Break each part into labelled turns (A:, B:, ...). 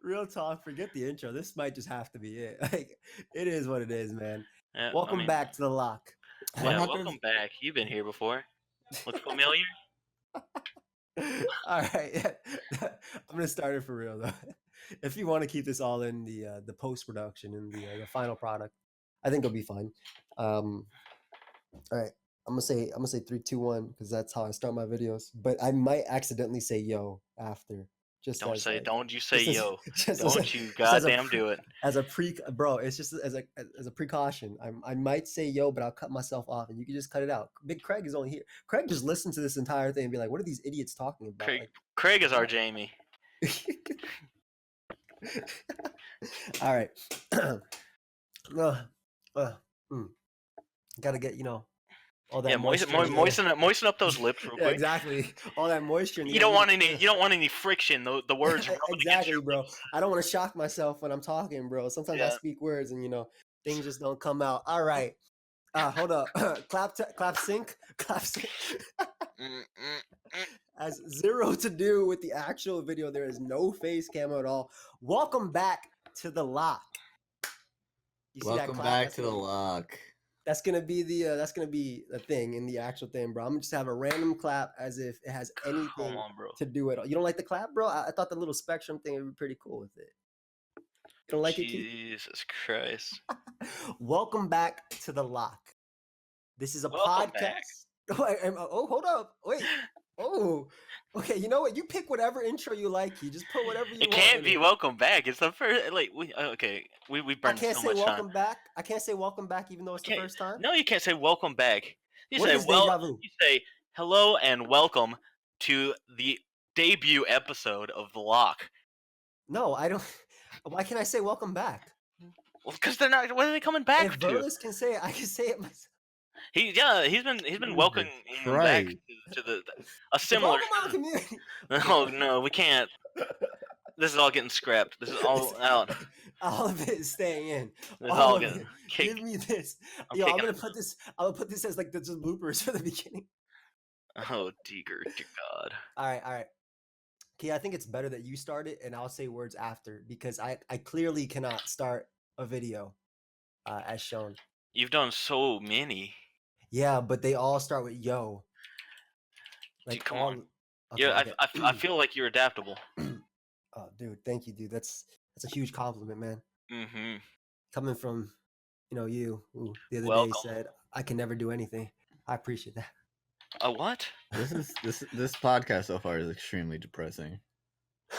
A: Real talk. Forget the intro. This might just have to be it. Like, it is what it is, man.
B: Yeah,
A: Welcome back to the lock.
B: Yeah, welcome back. You've been here before. Look familiar?
A: All right, I'm gonna start it for real though. If you want to keep this all in the post production and the final product, I think it'll be fun. All right, I'm gonna say 3, 2, 1 because that's how I start my videos. But I might accidentally say yo after.
B: Don't you say
A: just as-
B: yo.
A: just
B: Don't
A: as
B: you
A: just as a
B: goddamn do it.
A: as a bro. It's just as a precaution. I might say yo, but I'll cut myself off, and you can just cut it out. Big Craig is only here. Craig just listened to this entire thing and be like, "What are these idiots talking about?"
B: Craig is our Jamie.
A: All right. Gotta get all that
B: moisten up those lips real quick.
A: Exactly. All that moisture.
B: You don't want any friction. The words rubbing against your
A: bro.
B: lips.
A: I don't want to shock myself when I'm talking, bro. Sometimes I speak words and things just don't come out. All right. Hold up. clap sync. Has zero to do with the actual video. There is no face cam at all. Welcome back to the lock.
C: Welcome back to the lock.
A: That's gonna be the thing in the actual thing, bro. I'm gonna just have a random clap as if it has anything to do with it. You don't like the clap, bro? I thought the little spectrum thing would be pretty cool with it. You don't like it, Keith?
B: Jesus Christ.
A: Welcome back to the lock. This is a podcast. Oh, hold up. Wait. Oh, okay. You know what? You pick whatever intro you like. You just put whatever you want.
B: It can't be welcome back. It's the first. Like we burned so much time.
A: I can't say welcome back. I can't say welcome back even though it's the first time.
B: No, you can't say welcome back. You
A: say
B: You say hello and welcome to the debut episode of The Lock.
A: No, I don't. Why can't I say welcome back?
B: Well, because they're not. What are they coming back
A: if
B: to?
A: If Verlis can say it, I can say it myself.
B: He's been welcoming back to a similar
A: community.
B: No, we can't. This is all getting scrapped. This is all out.
A: All of it is staying in.
B: It's all getting
A: Give me this. I'm gonna put this. I'll put this as like the bloopers for the beginning.
B: Oh dear God.
A: All right. Okay, I think it's better that you start it and I'll say words after because I clearly cannot start a video as shown.
B: You've done so many.
A: Yeah, but they all start with yo.
B: Like, dude, come on. Okay, yeah, okay. I feel like you're adaptable.
A: Oh, dude, thank you, dude. That's a huge compliment, man.
B: Mm-hmm.
A: Coming from, you who the other day said I can never do anything. I appreciate that.
B: A what?
C: This podcast so far is extremely depressing.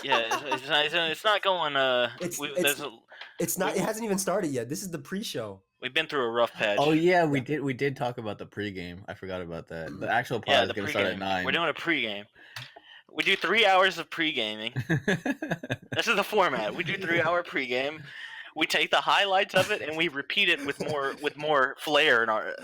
B: Yeah, it's not going.
A: It's not. It hasn't even started yet. This is the pre-show.
B: We've been through a rough patch.
C: Oh yeah, we did talk about the pregame. I forgot about that. The actual pod is gonna start at 9.
B: We're doing a pregame. We do 3 hours of pregaming. This is the format. We do 3-hour pregame. We take the highlights of it and we repeat it with more flair in our.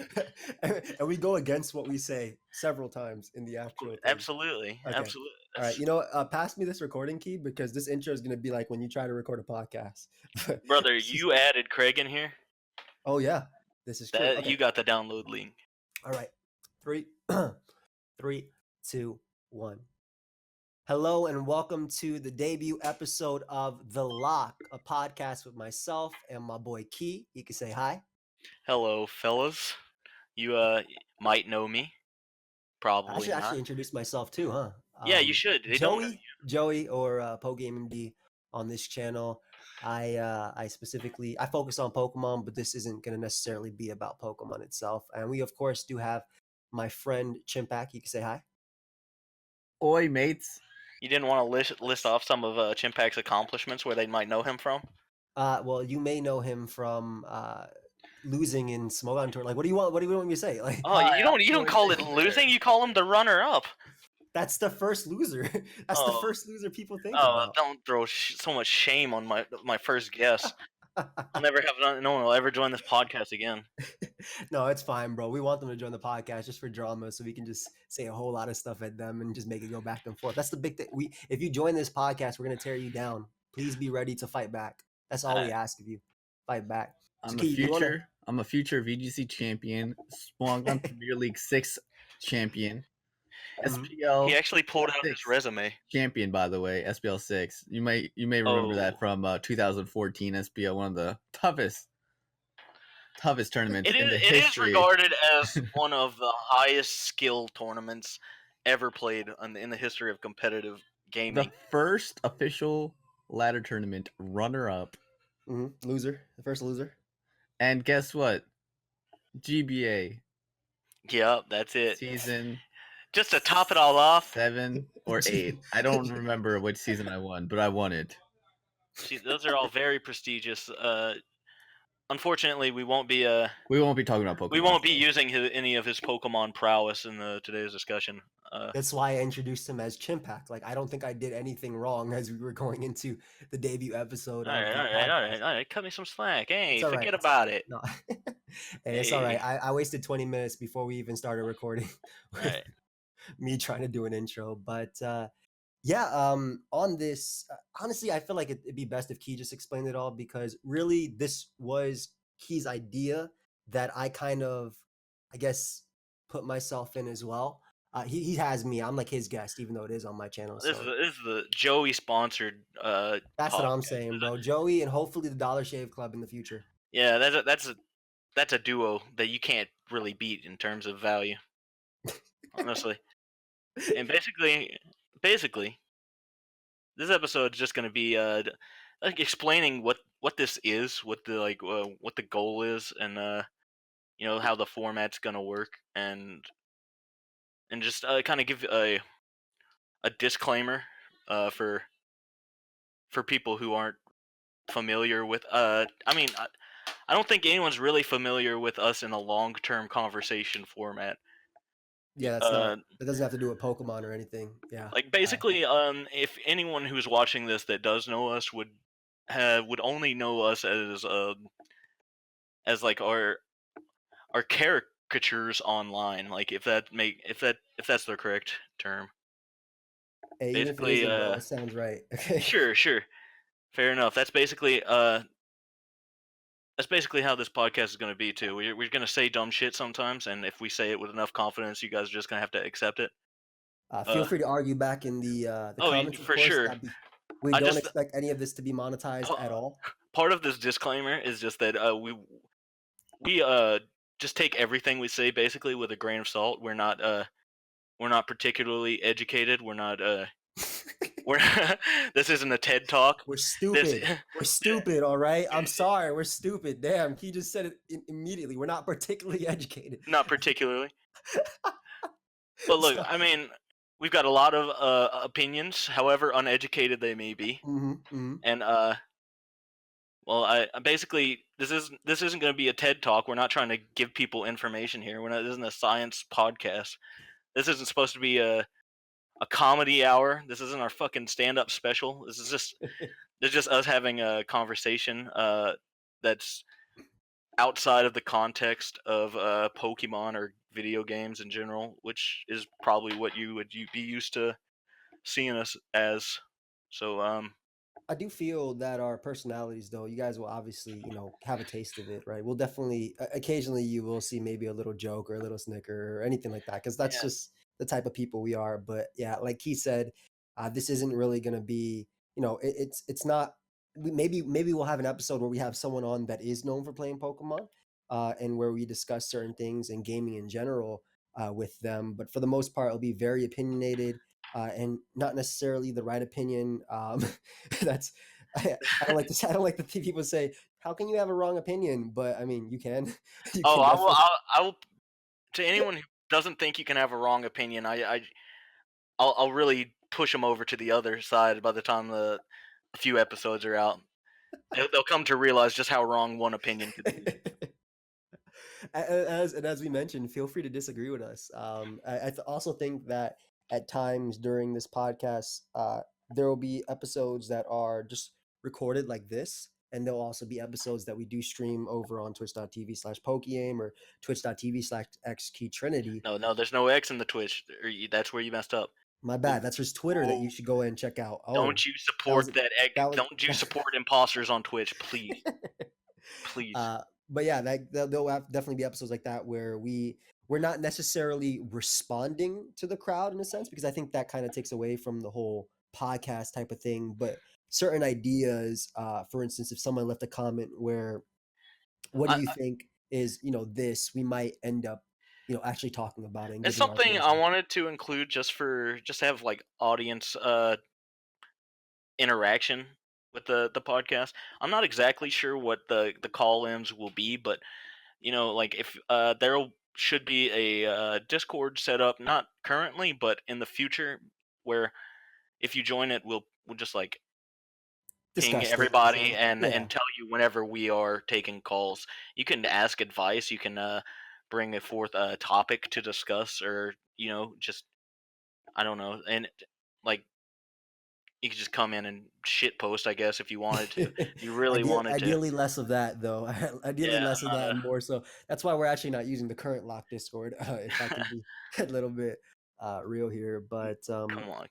A: And we go against what we say several times in the actual thing.
B: Absolutely.
A: Okay.
B: Absolutely.
A: All right, you know what? Pass me this recording key because this intro is gonna be like when you try to record a podcast.
B: Brother, you added Craig in here.
A: Oh yeah, this is true. Okay.
B: You got the download link.
A: All right, 3, 2, 1. Hello and welcome to the debut episode of The Lock, a podcast with myself and my boy Key. You can say hi.
B: Hello, fellas. You might know me. Probably.
A: I should actually introduce myself too, huh?
B: Yeah, you should.
A: Joey or pokeaimMD on this channel. I specifically focus on Pokemon, but this isn't going to necessarily be about Pokemon itself. And we of course do have my friend Chimpact. You can say hi.
C: Oi, mates.
B: You didn't want to list off some of Chimpact's accomplishments where they might know him from?
A: Well, you may know him from losing in Smogon Tour. Like, what do you want me to say? Like,
B: you don't call it losing. You call him the runner-up.
A: That's the first loser. That's the first loser people think about.
B: Don't throw so much shame on my first guess. I'll never have no one will ever join this podcast again.
A: No, it's fine, bro. We want them to join the podcast just for drama, so we can just say a whole lot of stuff at them and just make it go back and forth. That's the big thing. If you join this podcast, we're gonna tear you down. Please be ready to fight back. That's all we ask of you. Fight back.
C: I'm a future VGC champion, Smogon Premier League 6 champion. SPL.
B: He actually pulled out his
C: 6
B: resume.
C: champion, by the way. SPL 6. You may remember that from 2014 SPL, one of the toughest tournaments in the
B: It is
C: history.
B: regarded as one of the highest skill tournaments ever played in the history of competitive gaming.
C: The first official ladder tournament runner-up.
A: Loser. The first loser.
C: And guess what? GBA.
B: Yep, that's it.
C: Season.
B: Just to top it all off.
C: 7 or 8. I don't remember which season I won, but I won it.
B: See, those are all very prestigious. Unfortunately, we won't be
C: talking about Pokemon.
B: We won't be using any of his Pokemon prowess in today's discussion.
A: That's why I introduced him as Chimpact. Like, I don't think I did anything wrong as we were going into the debut episode.
B: All right. Cut me some slack. Hey, forget about it.
A: No. Hey, it's all right. I wasted 20 minutes before we even started recording.
B: Right.
A: Me trying to do an intro, but yeah. On this, honestly, I feel like it'd be best if Key just explained it all, because really this was Key's idea that I kind of, I guess, put myself in as well. He has me. I'm like his guest, even though it is on my channel.
B: This is the Joey sponsored.
A: That's
B: podcast.
A: what I'm saying, bro. Joey and hopefully the Dollar Shave Club in the future.
B: Yeah, that's a duo that you can't really beat in terms of value, honestly. And basically, this episode is just going to be like explaining what this is, what the goal is, and how the format's going to work, and just kind of give a disclaimer for people who aren't familiar with. I don't think anyone's really familiar with us in a long-term conversation format.
A: Yeah, that's not. It doesn't have to do with Pokemon or anything. Yeah.
B: Like basically, if anyone who's watching this that does know us would only know us as like our caricatures online. Like if that's the correct term.
A: Hey, basically, even if it isn't, bro, it sounds right. Okay.
B: Sure. Fair enough. That's basically how this podcast is going to be too. We're going to say dumb shit sometimes, and if we say it with enough confidence, you guys are just going to have to accept it.
A: Feel free to argue back in the comments.
B: For sure.
A: We don't expect any of this to be monetized at all.
B: Part of this disclaimer is just that we just take everything we say basically with a grain of salt. We're not particularly educated. We're not this isn't a TED talk.
A: We're stupid. We're stupid, all right? I'm sorry, we're stupid. Damn, he just said it immediately. We're not particularly educated.
B: Not particularly. But look, I mean, we've got a lot of opinions, however uneducated they may be. And well, I basically this isn't going to be a TED talk. We're not trying to give people information here. This isn't a science podcast. This isn't supposed to be a comedy hour. This isn't our fucking stand-up special. This is just us having a conversation that's outside of the context of Pokemon or video games in general, which is probably what you would be used to seeing us as. So
A: I do feel that our personalities, though, you guys will obviously, have a taste of it, right? We'll definitely, occasionally you will see maybe a little joke or a little snicker or anything like that, because that's just the type of people we are. But yeah, like he said, this isn't really going to be, it's not, maybe we'll have an episode where we have someone on that is known for playing Pokemon and where we discuss certain things and gaming in general with them. But for the most part, it'll be very opinionated. And not necessarily the right opinion. That's I don't like to. I don't like the people say, "How can you have a wrong opinion?" But I mean, you can.
B: I will. To anyone who doesn't think you can have a wrong opinion, I'll really push them over to the other side by the time a few episodes are out. They'll come to realize just how wrong one opinion could be.
A: As we mentioned, feel free to disagree with us. I also think that at times during this podcast, there will be episodes that are just recorded like this, and there'll also be episodes that we do stream over on twitch.tv/pokeaim or twitch.tv/xkeytrinity.
B: No, there's no X in the Twitch. That's where you messed up.
A: My bad. That's his Twitter that you should go and check out.
B: Don't you support don't you support imposters on Twitch, please. Please.
A: But yeah, there'll definitely be episodes like that where we we're not necessarily responding to the crowd in a sense, because I think that kind of takes away from the whole podcast type of thing. But certain ideas, for instance, if someone left a comment where, what do
B: I,
A: you think is, this, we might end up, actually talking about it and
B: it's
A: giving our
B: something
A: opinions
B: I
A: on it.
B: wanted to include just to have like audience interaction with the podcast. I'm not exactly sure what the call-ins will be, but like if there should be a Discord set up, not currently, but in the future, where if you join it, we'll just like ping
A: Discuss things
B: everybody
A: and
B: and tell you whenever we are taking calls. You can ask advice. You can bring forth a topic to discuss, or just I don't know, and like you could just come in and shit post, I guess, if you wanted to. If you really wanted to.
A: Ideally less of that though. Ideally
B: Yeah.
A: less of that and more so. That's why we're actually not using the current lock Discord. If I can be a little bit real here, but
B: Come on.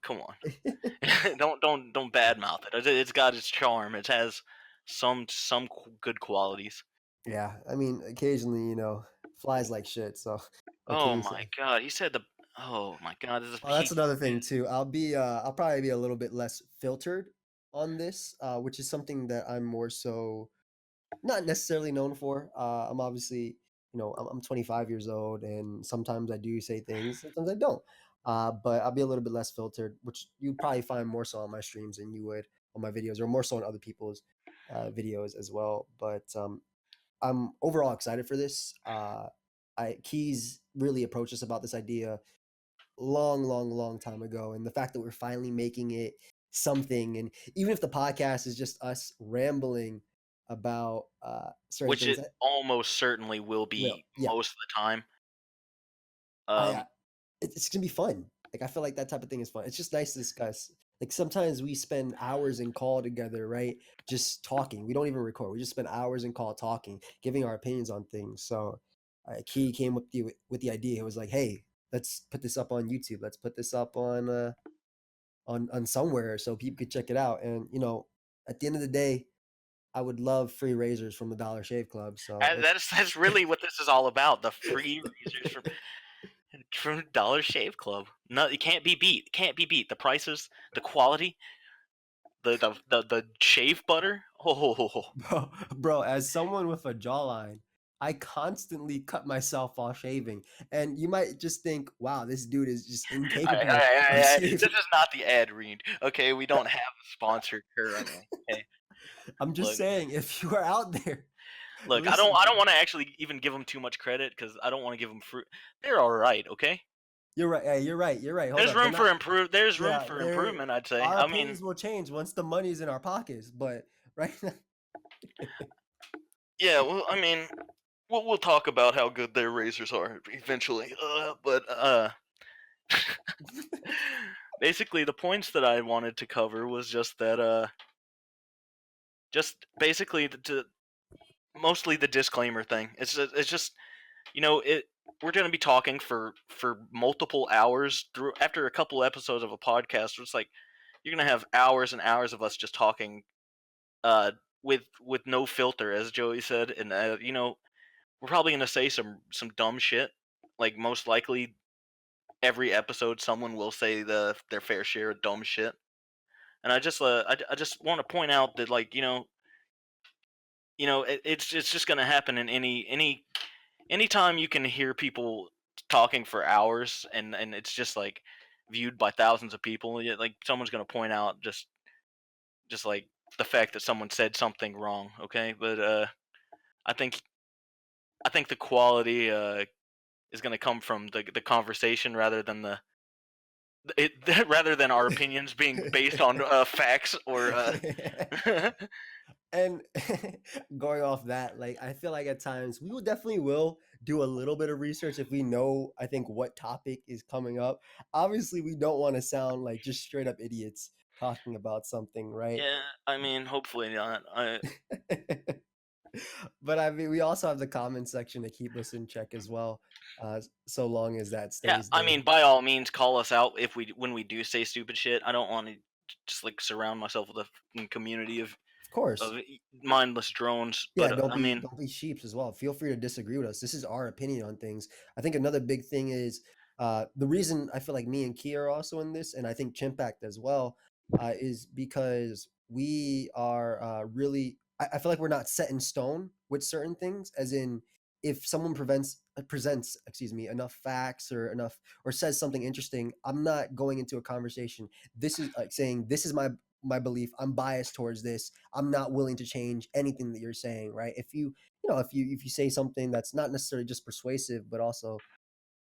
B: don't badmouth it. It's got its charm. It has some good qualities.
A: yeah, I mean, occasionally, flies like shit. So what can
B: Oh
A: you
B: my
A: say?
B: god, he said the. Oh my god, this is
A: Oh, that's
B: peak.
A: another thing too. I'll probably be a little bit less filtered on this, which is something that I'm more so not necessarily known for. I'm obviously, I'm 25 years old, and sometimes I do say things, sometimes I don't. But I'll be a little bit less filtered, which you'd probably find more so on my streams than you would on my videos, or more so on other people's videos as well. But I'm overall excited for this. Keys really approached us about this idea long, long, long time ago, and the fact that we're finally making it something, and even if the podcast is just us rambling about certain
B: Which
A: things,
B: it almost certainly will
A: will
B: be
A: yeah,
B: most of the time.
A: I
B: Um,
A: it's gonna be fun. Like I feel like that type of thing is fun. It's just nice to discuss. Like sometimes we spend hours in call together, right? Just talking. We don't even record. We just spend hours in call talking, giving our opinions on things. So, Key came with the idea. It was like, hey, let's put this up on YouTube. Let's put this up on somewhere so people could check it out. And at the end of the day, I would love free razors from the Dollar Shave Club. So
B: that's really what this is all about. The free razors from Dollar Shave Club. No, it can't be beat. It can't be beat. The prices, the quality, the shave butter. Oh,
A: bro, as someone with a jawline, I constantly cut myself while shaving, and you might just think, "Wow, this dude is just incapable of
B: this
A: shaving."
B: is not the ad read. Okay, we don't have a sponsor currently. Okay,
A: I'm just
B: look,
A: saying, if you are out there
B: look. I
A: listening,
B: don't want to actually even give them too much credit because I don't want to give them fruit. They're all right. Okay,
A: you're right. Hey, you're right. You're right. Hold
B: there's
A: up. They're
B: room for
A: not.
B: improve. There's room
A: Yeah,
B: for
A: they're.
B: improvement. I'd say.
A: Our
B: I mean,
A: opinions will change once the money's in our pockets, but right now,
B: yeah. Well, I mean, we'll talk about how good their razors are eventually. But basically, the points that I wanted to cover was just that just basically mostly the disclaimer thing. It's just it. We're gonna be talking for multiple hours through after a couple episodes of a podcast. It's like you're gonna have hours and hours of us just talking, uh, with no filter, as Joey said, and we're probably gonna say some dumb shit. Like most likely, every episode someone will say their fair share of dumb shit. And I just want to point out that like it's just gonna happen in anytime you can hear people talking for hours and it's just like viewed by thousands of people. Like someone's gonna point out just like the fact that someone said something wrong. Okay, but I think I think the quality is gonna come from the conversation rather than it rather than our opinions being based on facts or
A: and going off that, like I feel like at times we will definitely will do a little bit of research if we know, I think, what topic is coming up. Obviously, we don't want to sound like just straight up idiots talking about something, right?
B: yeah. I mean, hopefully not.
A: But I mean, we also have the comment section to keep us in check as well, so long as that
B: Yeah,
A: stays
B: I
A: there.
B: mean, by all means, call us out when we do say stupid shit. I don't want to just like surround myself with a community of
A: Of course.
B: of mindless drones.
A: Yeah,
B: But I mean,
A: don't be sheeps as well. Feel free to disagree with us. This is our opinion on things. I think another big thing is the reason I feel like me and Key are also in this, and I think Chimpact as well, is because we are really. I feel like we're not set in stone with certain things. As in, if someone presents, excuse me, enough facts or enough or says something interesting, I'm not going into a conversation. This is like saying this is my belief. I'm biased towards this. I'm not willing to change anything that you're saying, right? If you say something that's not necessarily just persuasive, but also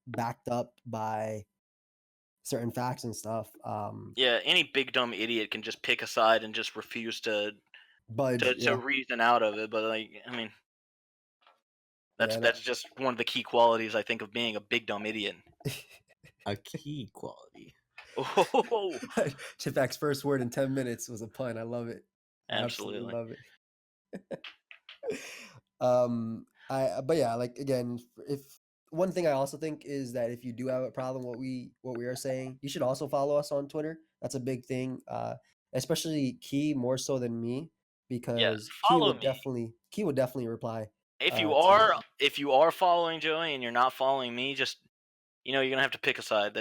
A: backed up by certain facts and stuff,
B: yeah, any big dumb idiot can just pick a side and just refuse to
A: budge, yeah,
B: reason out of it. But like, I mean,
A: yeah.
B: that's just one of the key qualities I think of being a big dumb idiot.
C: A key quality.
B: Oh,
A: Chipak's first word in 10 minutes was a pun. I love it. I absolutely
B: absolutely.
A: love it. But yeah, like again, if one thing I also think is that if you do have a problem what we are saying, you should also follow us on Twitter. That's a big thing. Especially Key more so than me,
B: Yeah,
A: because
B: follow me.
A: Key would definitely reply.
B: If you
A: To
B: are following Joey and you're not following me, just you're gonna have to pick a side.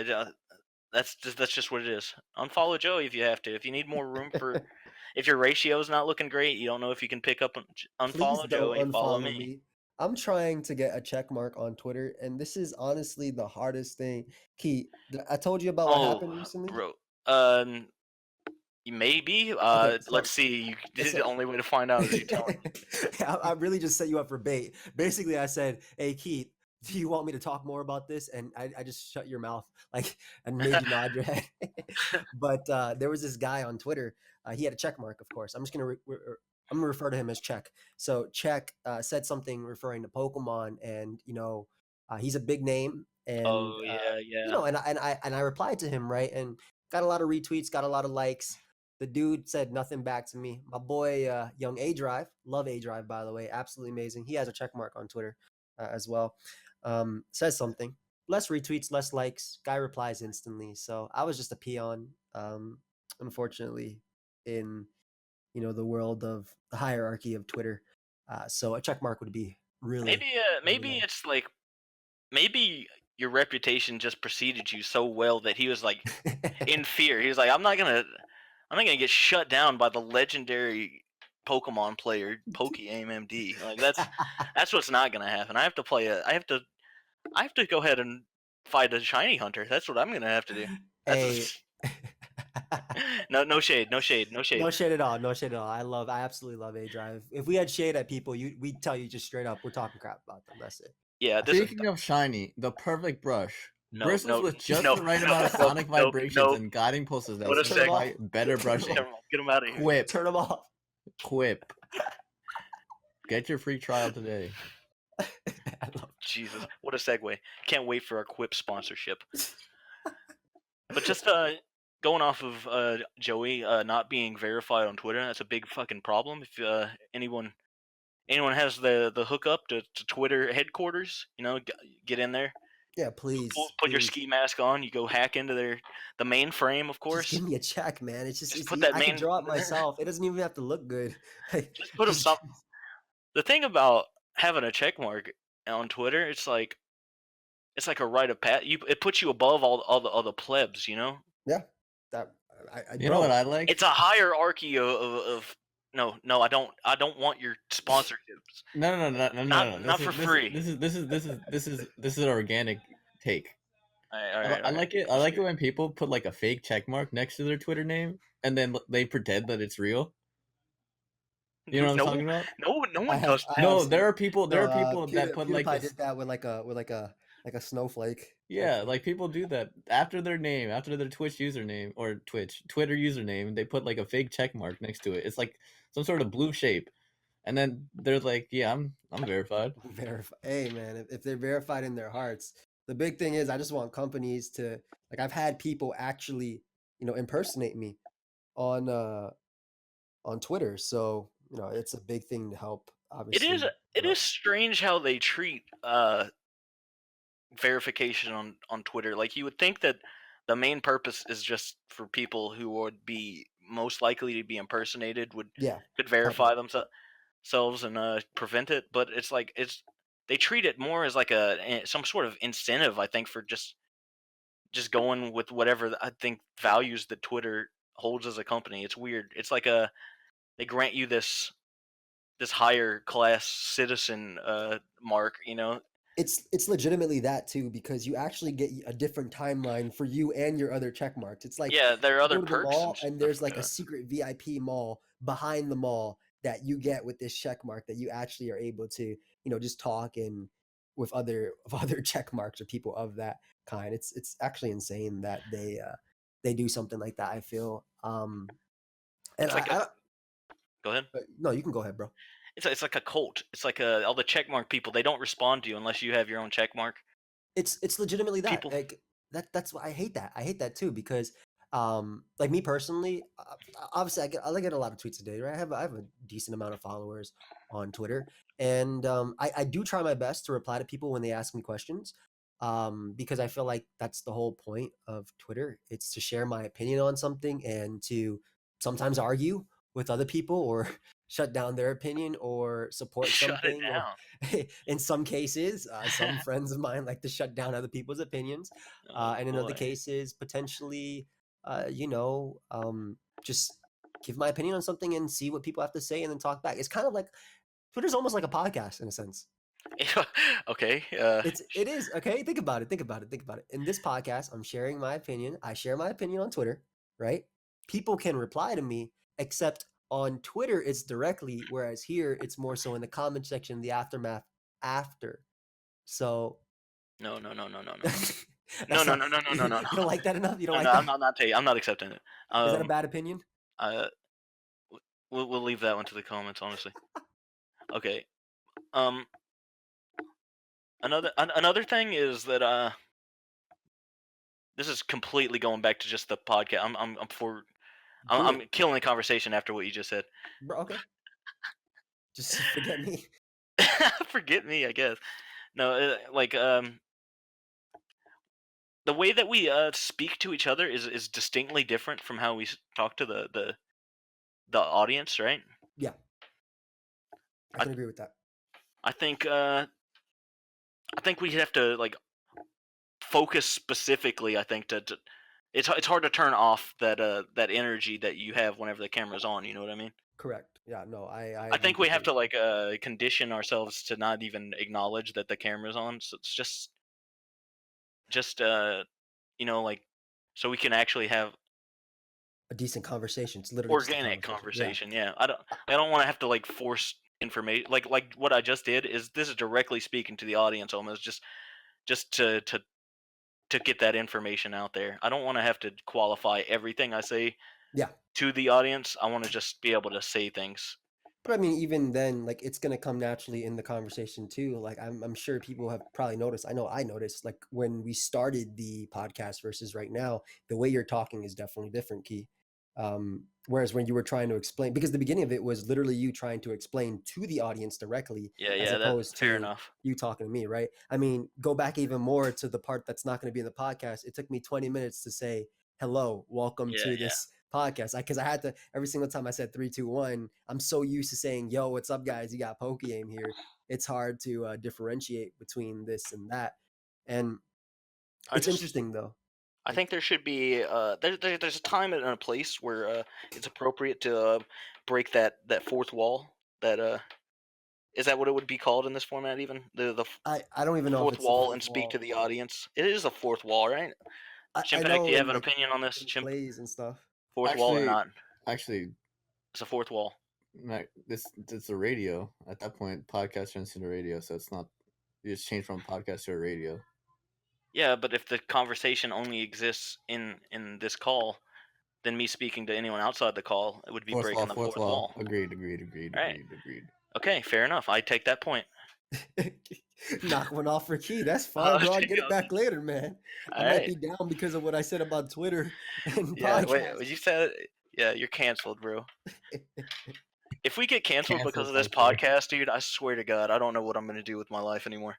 B: That's just what it is. Unfollow Joey if you have to. If you need more room for, if your ratio is not looking great, you don't know if you can pick up.
A: Please
B: Unfollow
A: don't
B: Joey. Follow
A: unfollow
B: me.
A: me. I'm trying to get a check mark on Twitter, and this is honestly the hardest thing. Key, I told you about what happened
B: Oh,
A: recently.
B: bro. Maybe.
A: Okay,
B: Let's see. This is the only way to find out is you tell me.
A: I really just set you up for bait. Basically, I said, "Hey, Keith, do you want me to talk more about this?" And I just shut your mouth, like, and made you nod your head. But there was this guy on Twitter. He had a check mark, of course. I'm just gonna I'm gonna refer to him as Check. So Check said something referring to Pokemon, and he's a big name, and
B: Oh yeah.
A: and I replied to him, right, and got a lot of retweets, got a lot of likes. The dude said nothing back to me. My boy, young A Drive, love A Drive, by the way, absolutely amazing. He has a check mark on Twitter as well. Says something, less retweets, less likes. Guy replies instantly. So I was just a peon, unfortunately, in the world of the hierarchy of Twitter. So a check mark would be really,
B: Maybe
A: nice.
B: it's like maybe your reputation just preceded you so well that he was like in fear. He was like, I'm not gonna get shut down by the legendary Pokemon player pokeaimMD. Like that's what's not gonna happen. I have to go ahead and fight a shiny hunter. That's what I'm gonna have to do.
A: Hey.
B: No shade.
A: No shade at all. No shade at all. I absolutely love A Drive. If we had shade at people, we'd tell you just straight up, we're talking crap about them. That's it.
B: Yeah.
C: Speaking of shiny, the perfect brush. Bristles with just
B: no,
C: the right
B: no,
C: amount of
B: no,
C: sonic
B: no,
C: vibrations
B: no.
C: and guiding pulses that
B: What a
C: signify
A: sec.
C: better brushing.
B: Get him out of here.
C: Quip.
A: Turn them off.
C: Quip. Get your free trial today.
B: Jesus, what a segue. Can't wait for our Quip sponsorship. But just going off of Joey not being verified on Twitter, that's a big fucking problem. If anyone has the hookup to Twitter headquarters, get in there.
A: Yeah, please.
B: Put your ski mask on. You go hack into the mainframe, of course.
A: Just give me a check, man. It's just
B: put that
A: I can draw it myself. It doesn't even have to look good.
B: Just put them something. The thing about having a check mark on Twitter, it's like a rite of passage. It puts you above all the plebs,
A: Yeah,
C: that you know what I like?
B: It's a hierarchy of no. I don't want your sponsorships.
C: No.
B: Not for free.
C: This is an organic take.
B: All right,
C: I like it. I like it when people put like a fake check mark next to their Twitter name and then they pretend that it's real. You know what I'm talking about?
B: No one does.
C: No, there are people that put like
A: PewDiePie did that with like a snowflake.
C: Yeah, like people do that after their name, after their Twitch username or Twitter username, they put like a fake check mark next to it. It's like some sort of blue shape. And then they're like, "Yeah, I'm verified."
A: Hey man, if they're verified in their hearts, the big thing is I just want companies to like. I've had people actually, impersonate me on Twitter, so it's a big thing to help. Obviously,
B: It is strange how they treat verification on Twitter. Like you would think that the main purpose is just for people who would be most likely to be impersonated
A: Yeah,
B: could verify themselves and prevent it. But it's like they treat it more as like some sort of incentive, I think, for just going with whatever I think values that Twitter holds as a company. It's weird. It's like they grant you this higher class citizen mark, you know.
A: it's legitimately that too, because you actually get a different timeline for you and your other check marks. It's like
B: Yeah, there are
A: you
B: other
A: go to the
B: perks and
A: mall and
B: stuff.
A: there's like a secret VIP mall behind the mall that you get with this check mark that you actually are able to, just talk in with other check marks or people of that kind. It's actually insane that they do something like that, I feel. And
B: It's like go ahead.
A: no, you can go ahead, bro.
B: It's like a cult. It's like all the checkmark people. They don't respond to you unless you have your own checkmark.
A: It's legitimately that.
B: People.
A: Like that's why I hate that. I hate that too because like me personally, obviously I get a lot of tweets a day, right? I have a decent amount of followers on Twitter, and I do try my best to reply to people when they ask me questions, because I feel like that's the whole point of Twitter. It's to share my opinion on something and to sometimes argue with other people or shut down their opinion or support
B: Shut it
A: something, or
B: down.
A: in some cases, some friends of mine like to shut down other people's opinions,
B: Oh
A: and in other
B: boy.
A: cases, potentially, just give my opinion on something and see what people have to say and then talk back. It's kind of like Twitter's almost like a podcast in a sense.
B: Okay.
A: It is okay. Think about it. Think about it. Think about it. In this podcast, I'm sharing my opinion. I share my opinion on Twitter, right? People can reply to me, except on Twitter it's directly, whereas here it's more so in the comment section, the aftermath after. So
B: No. No.
A: that's not.
B: No.
A: You don't like that enough. You don't
B: No.
A: like
B: No.
A: that.
B: I'm not accepting it.
A: Is that a bad opinion?
B: Uh, we'll leave that one to the comments, honestly. Okay. Um. Another thing is that this is completely going back to just the podcast. I'm killing the conversation after what you just said.
A: Bro, okay. Just forget me.
B: Forget me, I guess. No, the way that we speak to each other is distinctly different from how we talk to the audience, right?
A: Yeah, I can agree with that.
B: I think we have to like focus specifically. I think to it's hard to turn off that energy that you have whenever the camera's on. You know what I mean?
A: Correct. Yeah, no, I
B: I
A: agree
B: think we have to
A: completely.
B: like condition ourselves to not even acknowledge that the camera's on. So it's just like so we can actually have
A: A decent conversation. It's literally just a
B: organic
A: conversation. Yeah.
B: conversation. Yeah, I don't want to have to like force information like what I just did. This is directly speaking to the audience almost, just to get that information out there. I don't want to have to qualify everything I say
A: Yeah.
B: to the audience. I want to just be able to say things.
A: But I mean, even then, like it's gonna come naturally in the conversation too. Like I'm sure people have probably noticed. I know I noticed. Like when we started the podcast versus right now, the way you're talking is definitely different, Key. Whereas when you were trying to explain, because the beginning of it was literally you trying to explain to the audience directly, as
B: Yeah, that's
A: opposed
B: fair
A: to
B: enough.
A: you talking to me, right? I mean, go back even more to the part that's not going to be in the podcast. It took me 20 minutes to say hello, welcome
B: Yeah,
A: to this podcast, because I had to every single time I said 3 2 1. I'm so used to saying yo, what's up guys, you got pokeaim here. It's hard to differentiate between this and that, and
B: I
A: it's
B: just
A: interesting though.
B: I
A: Like
B: think there should be there's a time and a place where it's appropriate to break that fourth wall. That is that what it would be called in this format? Even the
A: I don't even know if
B: fourth
A: it's the
B: wall
A: fourth
B: and speak to
A: wall.
B: the audience. It is a fourth wall, right?
A: I
B: Chimpact, do
A: know
B: you have
A: in
B: an
A: like
B: opinion on this?
A: in
B: Chimp,
A: plays and stuff.
B: fourth wall or
C: Actually,
B: not?
C: actually,
B: It's a fourth wall.
C: it's a radio. At that point, podcast turns into radio, so it's not. You just change from podcast to a radio.
B: Yeah, but if the conversation only exists in this call, then me speaking to anyone outside the call, it would be breaking the
C: Fourth
B: fourth
C: wall.
B: wall.
C: Agreed.
B: All right. Okay, fair enough. I take that point.
A: Knock one off for Key. That's fine, bro. I'll get it back later, man. I
B: All
A: might
B: right.
A: be down because of what I said about Twitter and
B: Yeah. Wait.
A: podcasts.
B: You said. Yeah, you're canceled, bro. If we get canceled because
C: Canceled
B: of this
C: culture.
B: podcast, dude, I swear to God, I don't know what I'm gonna do with my life anymore.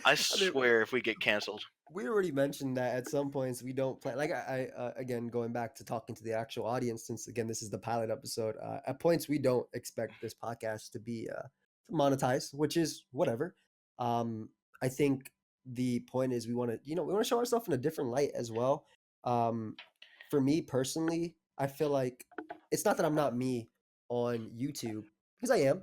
B: I
A: I mean,
B: swear, if we get canceled.
A: we already mentioned that at some points we don't plan. Like again, going back to talking to the actual audience, since again this is the pilot episode. At points we don't expect this podcast to be monetized, which is whatever. I think the point is we want to, we want to show ourselves in a different light as well. Um, for me personally, I feel like it's not that I'm not me on YouTube, because I am.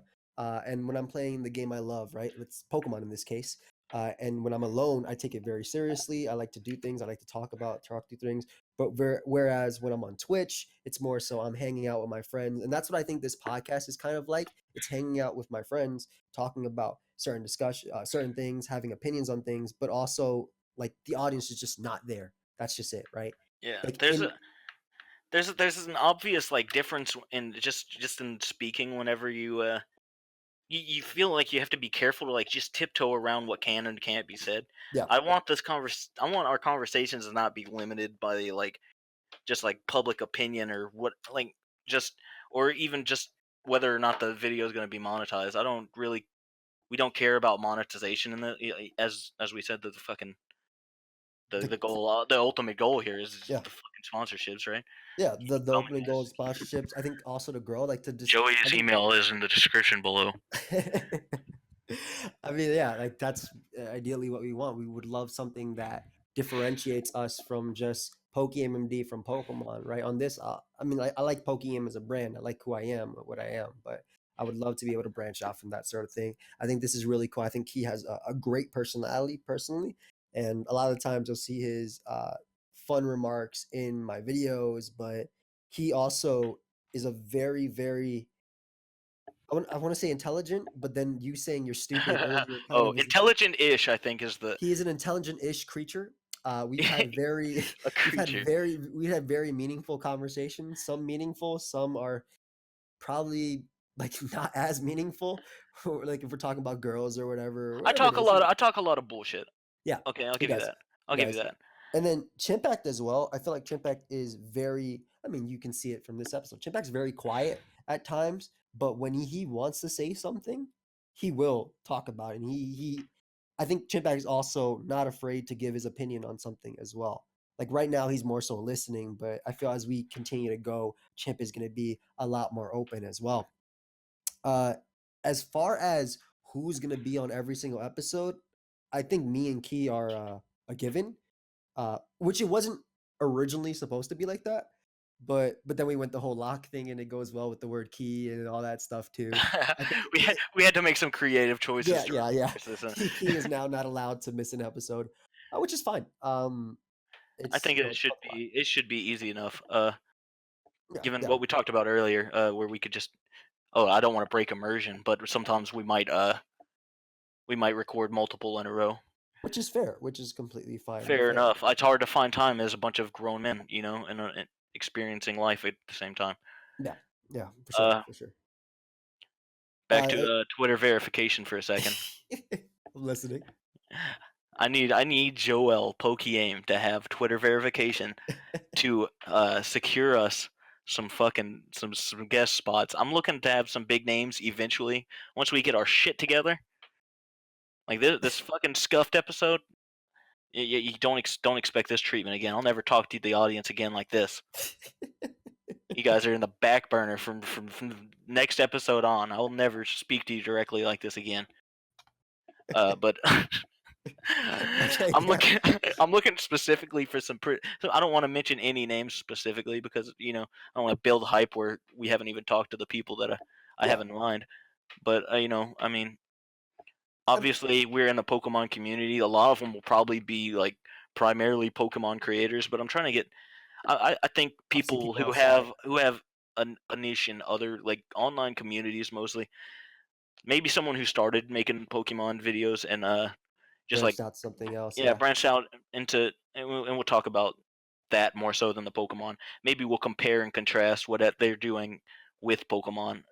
A: And when I'm playing the game I love, right? It's Pokemon in this case. And when I'm alone, I take it very seriously. I like to do things. I like to talk through things. But whereas when I'm on Twitch, it's more so I'm hanging out with my friends, and that's what I think this podcast is kind of like. It's hanging out with my friends, talking about certain things, having opinions on things, but also like the audience is just not there. That's just it, right?
B: Yeah,
A: Like
B: there's
A: in
B: a there's an obvious like difference in just in speaking whenever you feel like you have to be careful to like just tiptoe around what can and can't be said.
A: yeah,
B: I want I want our conversations to not be limited by like just like public opinion or what like just or even just whether or not the video is going to be monetized. I don't really we don't care about monetization in as we said the fucking
A: the,
B: the goal the ultimate goal here is
A: yeah,
B: the fucking sponsorships, right?
A: yeah.
B: You
A: The
B: can tell me
A: opening goal
B: this.
A: is sponsorships. I think also to grow, like to just. I
B: Joey's
A: think
B: email is in the description below.
A: I mean, yeah, like that's ideally what we want. We would love something that differentiates us from just pokeaimMD from Pokemon, right? On this, I mean, I like Pokeaim as a brand. I like who I am, what I am, but I would love to be able to branch out from that sort of thing. I think this is really cool. I think he has a great personality personally, and a lot of the times you'll see his fun remarks in my videos, but he also is a very, very I want to say intelligent, but then you saying you're stupid earlier kind
B: Oh,
A: of is
B: intelligent-ish, I think is the
A: he is an intelligent-ish creature. We've had very
B: a creature.
A: we had very meaningful conversations. Some meaningful, some are probably like not as meaningful. Like if we're talking about girls or whatever it is.
B: I talk a lot of bullshit.
A: Yeah,
B: Okay, I'll
A: he
B: give you
A: does.
B: that.
A: He
B: I'll give you
A: does.
B: that.
A: And then Chimpact as well. I feel like Chimpact is very, I mean, you can see it from this episode. Chimpact's very quiet at times, but when he wants to say something, he will talk about it. And I think Chimpact is also not afraid to give his opinion on something as well. Like right now, he's more so listening, but I feel as we continue to go, Chimp is going to be a lot more open as well. Uh, as far as who's going to be on every single episode, I think me and Key are a given, which it wasn't originally supposed to be like that. But then we went the whole lock thing, and it goes well with the word key and all that stuff too. I think
B: We had to make some creative choices
A: yeah,
B: to
A: yeah, yeah.
B: reinforce this.
A: Key is now not allowed to miss an episode, which is fine.
B: I
A: It's
B: think
A: it's Pokemon.
B: it should be easy enough.
A: Yeah,
B: Given
A: yeah,
B: what we talked about earlier, where we could just I don't want to break immersion, but sometimes we might record multiple in a row.
A: which is fair, which is completely fine and
B: Fair
A: fair.
B: enough. It's hard to find time as a bunch of grown men, and experiencing life at the same time.
A: Yeah, yeah, for sure,
B: Uh,
A: for sure.
B: back
A: Uh,
B: to Twitter verification for a second.
A: I'm listening.
B: I need Joel Pokeaim to have Twitter verification to secure us some fucking some guest spots. I'm looking to have some big names eventually once we get our shit together. Like this fucking scuffed episode. You don't expect this treatment again. I'll never talk to the audience again like this. You guys are in the back burner from next episode on. I will never speak to you directly like this again. But
A: Okay,
B: I'm
A: yeah,
B: looking I'm looking specifically for some so I don't want to mention any names specifically because I don't want to build hype where we haven't even talked to the people that I
A: yeah.
B: have in mind. But I mean,
A: I'm,
B: obviously we're in the Pokemon community. A lot of them will probably be like primarily Pokemon creators, but I'm trying to get I think
A: obviously
B: people
A: people outside
B: who have a niche in other like online communities mostly. Maybe someone who started making Pokemon videos and just like
A: branched out to something else.
B: yeah,
A: Yeah,
B: branched out into and we'll talk about that more so than the Pokemon. Maybe we'll compare and contrast what they're doing with Pokemon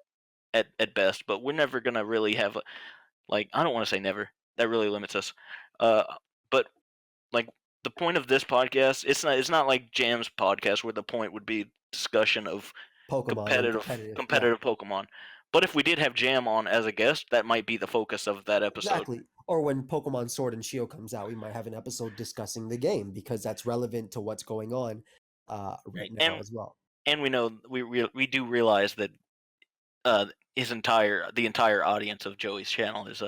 B: at best, but we're never gonna really have like I don't want to say never. That really limits us. Uh, but like the point of this podcast, it's not like Jam's podcast where the point would be discussion of
A: Pokemon and competitive. Yeah,
B: competitive Pokemon. But if we did have Jam on as a guest, that might be the focus of that episode.
A: exactly. or when Pokemon Sword and Shield comes out, we might have an episode discussing the game because that's relevant to what's going on right now as well.
B: And we know we do realize that the entire audience of Joey's channel is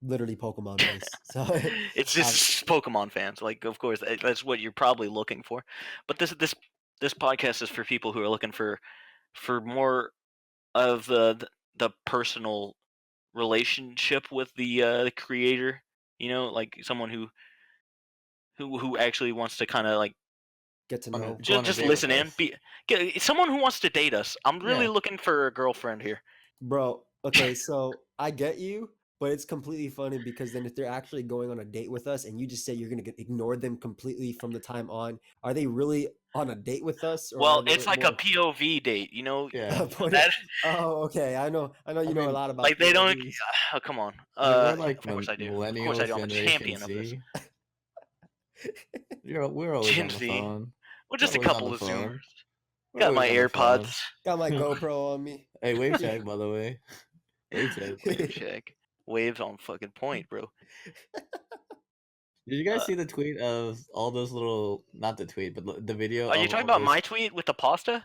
A: Literally Pokemon based. So
B: it's just Pokemon fans. Like, of course, that's what you're probably looking for. But this podcast is for people who are looking for more of the personal relationship with the creator. You know, like someone who actually wants to kind of like
A: get to know.
B: Just listen in. Someone who wants to date us. I'm really looking for a girlfriend here.
A: Bro, okay, so I get you, but it's completely funny because then if they're actually going on a date with us and you just say you're going to ignore them completely from the time on, are they really on a date with us? Or
B: well, it's like a POV date, you know?
C: Yeah.
A: Oh, okay. I know you know a lot about
B: like they don't
A: POVs.
B: come on.
C: We're like
B: of course I do.
C: Millennials,
B: Of course I do. I'm a champion
C: Generation
B: of this.
C: Z. We're always
B: Gen
C: on the
B: Z.
C: phone.
B: Well, just a
C: We're always
B: couple
C: on
B: of
C: the phone.
B: Zoomers.
C: We're
B: Got my
C: always on the phone.
B: AirPods.
A: Got my GoPro on me.
C: Hey, wave check, by the way. Wave check.
B: Wave check. Waves on fucking point, bro.
C: Did you guys see the tweet of all those little? Not the tweet, but the video.
B: Are you talking about my tweet with the pasta?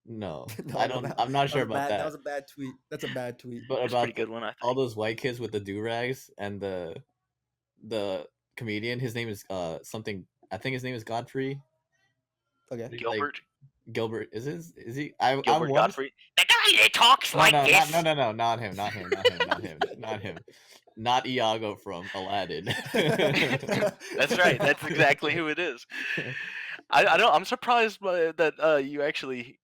C: No,
A: No,
C: I don't. I'm not sure about that.
A: That was a bad tweet. That's a bad tweet.
C: But
B: It's a
C: about
B: pretty good one, I think.
C: all those white kids with the do-rags and the comedian. His name is something. I think his name is Godfrey.
A: Okay.
B: Gilbert.
C: Gilbert is he?
B: Gilbert Godfrey. The guy that talks like this.
C: No, not him. Not Iago from Aladdin.
B: That's right. That's exactly who it is. I don't. I'm surprised by that. You actually,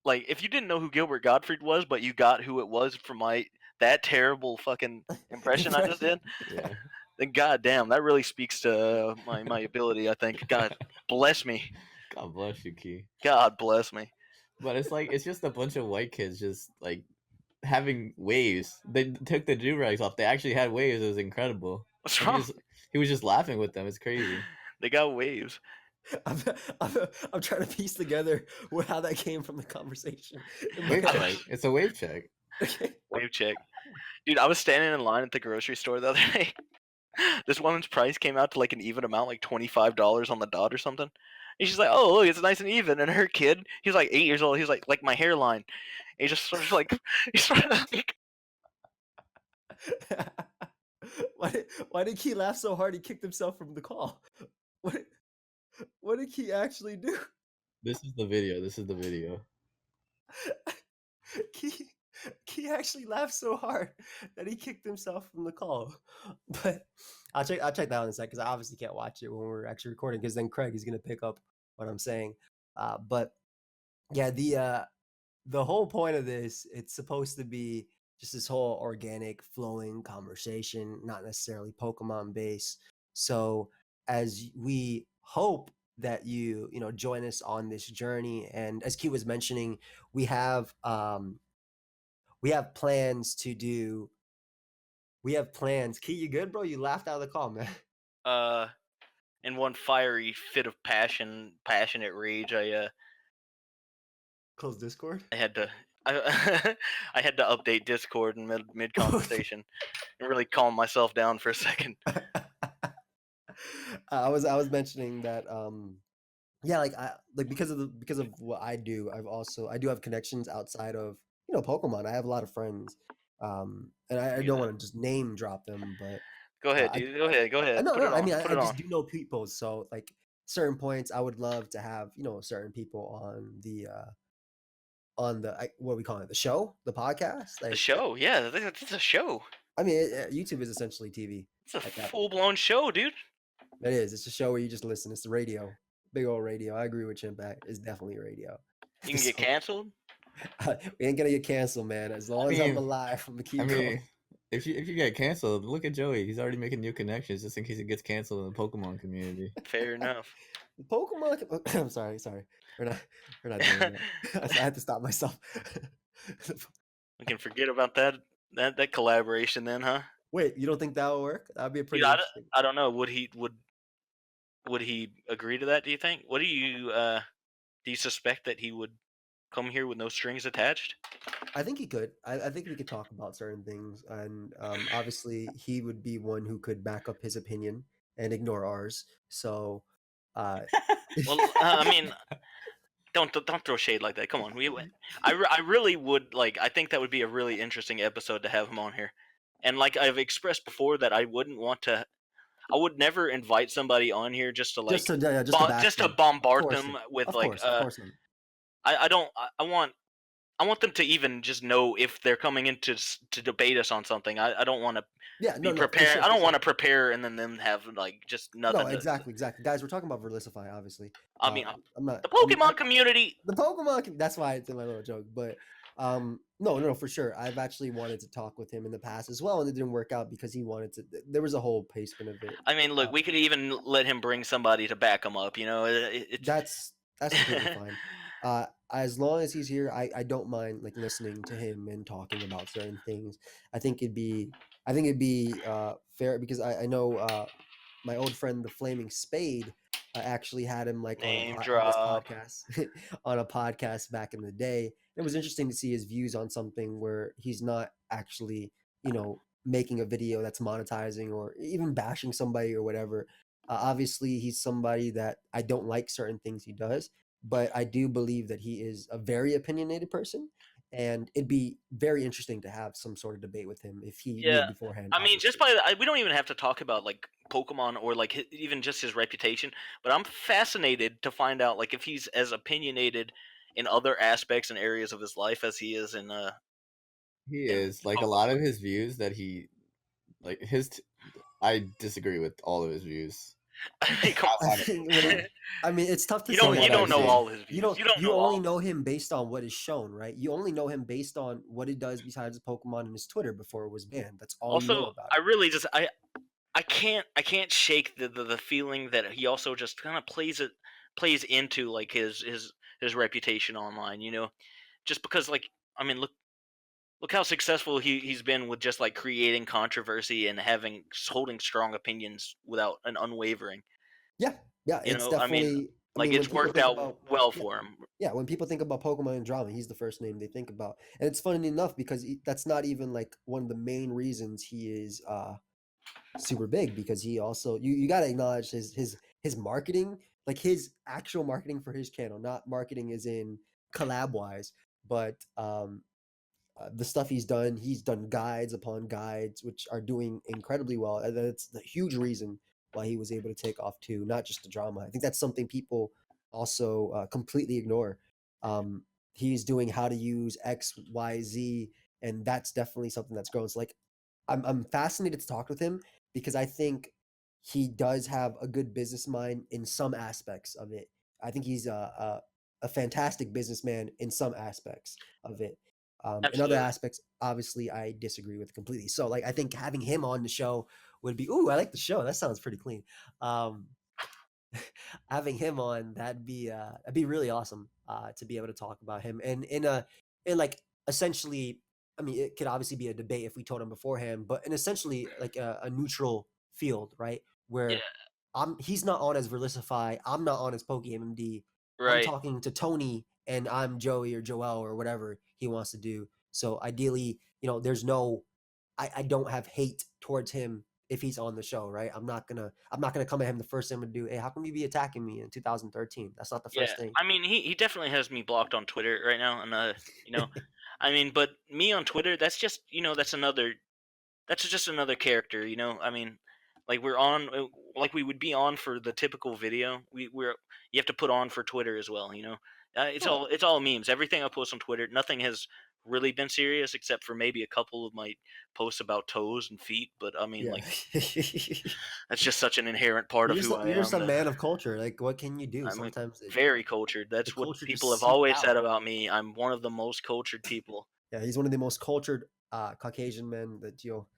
B: like, if you didn't know who Gilbert Gottfried was, but you got who it was from that terrible fucking impression I just did.
C: Yeah.
B: Then goddamn, that really speaks to my ability. I think. God bless me.
C: God bless you, Key.
B: God bless me.
C: But it's just a bunch of white kids just like having waves. They took the do-rags off. They actually had waves. It was incredible.
B: What's wrong?
C: He was just laughing with them. It's crazy.
B: They got waves.
A: I'm trying to piece together how that came from the conversation.
C: Wave check. It's a wave check.
A: Okay.
B: Wave check. Dude, I was standing in line at the grocery store the other day. This woman's price came out to like an even amount, like $25 on the dot or something. And she's like, "Oh, look, it's nice and even." And her kid, he's like 8 years old. He's like my hairline. And he just sort of like, he's sort of like,
A: Why did Key laugh so hard he kicked himself from the call? What did Key actually do?
C: This is the video.
A: Key actually laughed so hard that he kicked himself from the call. But I'll check that out in a sec because I obviously can't watch it when we're actually recording because then Craig is gonna pick up what I'm saying. But yeah, the whole point of this, it's supposed to be just this whole organic, flowing conversation, not necessarily Pokemon based. So as we hope that you join us on this journey, and as Key was mentioning, we have plans to do. We have plans. Key, you good, bro? You laughed out of the call, man.
B: in one fiery fit of passionate rage, I
A: Close Discord.
B: I had to I had to update Discord in mid conversation and really calm myself down for a second.
A: I was mentioning that yeah, like because of what I do, I do have connections outside of Pokemon. I have a lot of friends, and I don't want to just name drop them, but
B: go ahead, dude. Go ahead.
A: No, I mean, I
B: Put it
A: just
B: on.
A: do know people, so like certain points, I would love to have certain people on the what we call it, the show, the podcast, like
B: The show, yeah, it's a show.
A: I mean, YouTube is essentially TV.
B: It's a
A: like that.
B: full-blown show, dude.
A: It is. It's a show where you just listen. It's the radio, big old radio. I agree with Chimpact. It's definitely radio.
B: You can get canceled.
A: We ain't gonna get canceled, man. As long as I'm alive, I'm gonna keep going.
C: If you get canceled, look at Joey. He's already making new connections just in case he gets canceled in the Pokemon community.
B: Fair enough.
A: Pokemon. I'm sorry. We're not doing that. I had to stop myself.
B: We can forget about that collaboration then, huh?
A: Wait, you don't think that would work? That'd be a pretty.
B: Dude, I don't know. Would he agree to that? Do you think? What do you suspect that he would come here with no strings attached?
A: I think he could. I think we could talk about certain things, and obviously he would be one who could back up his opinion and ignore ours. So, uh,
B: Well, I mean, don't throw shade like that. Come on, I really would like. I think that would be a really interesting episode to have him on here. And like I've expressed before, that I wouldn't want to. I would never invite somebody on here just to
A: just
B: like,
A: to yeah, just to bash
B: just to
A: them.
B: bombard
A: Course,
B: them with
A: of
B: like.
A: course, of course not.
B: I don't. I want them to even just know if they're coming in to debate us on something. I don't want to
A: Yeah,
B: be
A: no, for
B: prepared.
A: sure,
B: I
A: for
B: don't
A: sure.
B: want to prepare and then them have like just
A: No,
B: nothing to.
A: exactly. Guys, we're talking about Verlicify, obviously.
B: I mean,
A: I'm not.
B: the Pokemon community.
A: The Pokemon. That's why it's in my little joke. But no, for sure. I've actually wanted to talk with him in the past as well, and it didn't work out because he wanted to. There was a whole placement of it.
B: I mean, look, we could even let him bring somebody to back him up. You know,
A: That's completely fine. As long as he's here, I don't mind like listening to him and talking about certain things. I think it'd be fair because I know my old friend the Flaming Spade actually had him like
B: name
A: on his
B: drop.
A: podcast on a podcast back in the day. It was interesting to see his views on something where he's not actually making a video that's monetizing or even bashing somebody or whatever. Obviously, he's somebody that I don't like certain things he does, but I do believe that he is a very opinionated person, and it'd be very interesting to have some sort of debate with him if he knew
B: Yeah,
A: beforehand.
B: I mean, just
A: Obviously.
B: we don't even have to talk about like Pokemon or like even just his reputation. But I'm fascinated to find out like if he's as opinionated in other aspects and areas of his life as he is in
C: He
B: in
C: is like a lot
B: Pokemon.
C: of his views that he like I disagree with all of his views.
B: Come
A: I
B: on.
A: think I mean, it's tough to
C: From
A: say
B: You
C: what
A: that
B: don't
C: I've
B: know
A: because
C: seen.
B: all his views. You don't
A: you
B: know
A: only
B: all.
A: know him based on what is shown, right? You only know him based on what he does besides Pokemon and his Twitter before it was banned. That's all you know
B: Also,
A: about
B: I
A: him.
B: really just I can't shake the feeling that he also just kind of plays into like his reputation online. You know, just because like I mean look how successful he's been with just like creating controversy and holding strong opinions without an unwavering.
A: Yeah, yeah,
B: You
A: it's
B: know, I mean,
A: definitely. I
B: like
A: mean, when
B: it's
A: people
B: worked
A: think
B: out
A: about
B: well
A: yeah,
B: for him.
A: yeah, when people think about Pokemon and drama, he's the first name they think about, and it's funny enough because that's not even like one of the main reasons he is super big because he also you got to acknowledge his marketing, like his actual marketing for his channel, not marketing as in collab wise, but the stuff he's done guides upon guides which are doing incredibly well, and that's the huge reason why he was able to take off too, not just the drama. I think that's something people also completely ignore. He's doing how to use XYZ, and that's definitely something that's grown. So like I'm fascinated to talk with him because I think he does have a good business mind in some aspects of it. I think he's a fantastic businessman in some aspects of it. In other
B: Absolutely.
A: aspects, obviously, I disagree with completely. So, like, I think having him on the show would be, ooh, I like the show. That sounds pretty clean. Um, having him on, that'd be really awesome to be able to talk about him. And in like essentially, I mean, it could obviously be a debate if we told him beforehand, but in essentially like a neutral field, right?
B: Yeah.
A: Where he's not on as Verlicify, I'm not on as pokeaimMD. I'm
B: Right.
A: talking to Tony and I'm Joey or Joel or whatever he wants to do. So ideally, there's no I don't have hate towards him if he's on the show, right? I'm not gonna come at him the first thing I'm gonna do. Hey, how come you be attacking me in 2013? That's not the
B: Yeah.
A: first thing.
B: I mean, he definitely has me blocked on Twitter right now, and you know, I mean, but me on Twitter, that's just that's just another character, you know. I mean, like like we would be on for the typical video. You have to put on for Twitter as well, you know.
A: Oh,
B: It's all memes. Everything I post on Twitter, nothing has really been serious except for maybe a couple of my posts about toes and feet. But I mean,
A: yeah.
B: like that's just such an inherent part of who I
A: You're just
B: am.
A: a
B: That
A: man of culture. Like, what can you do?
B: I'm
A: Sometimes
B: very cultured.
A: the
B: That's what
A: culture
B: people
A: just
B: have
A: seeped
B: always said
A: out.
B: about me. I'm one of the most cultured people.
A: Yeah, he's one of the most cultured Caucasian men that you'll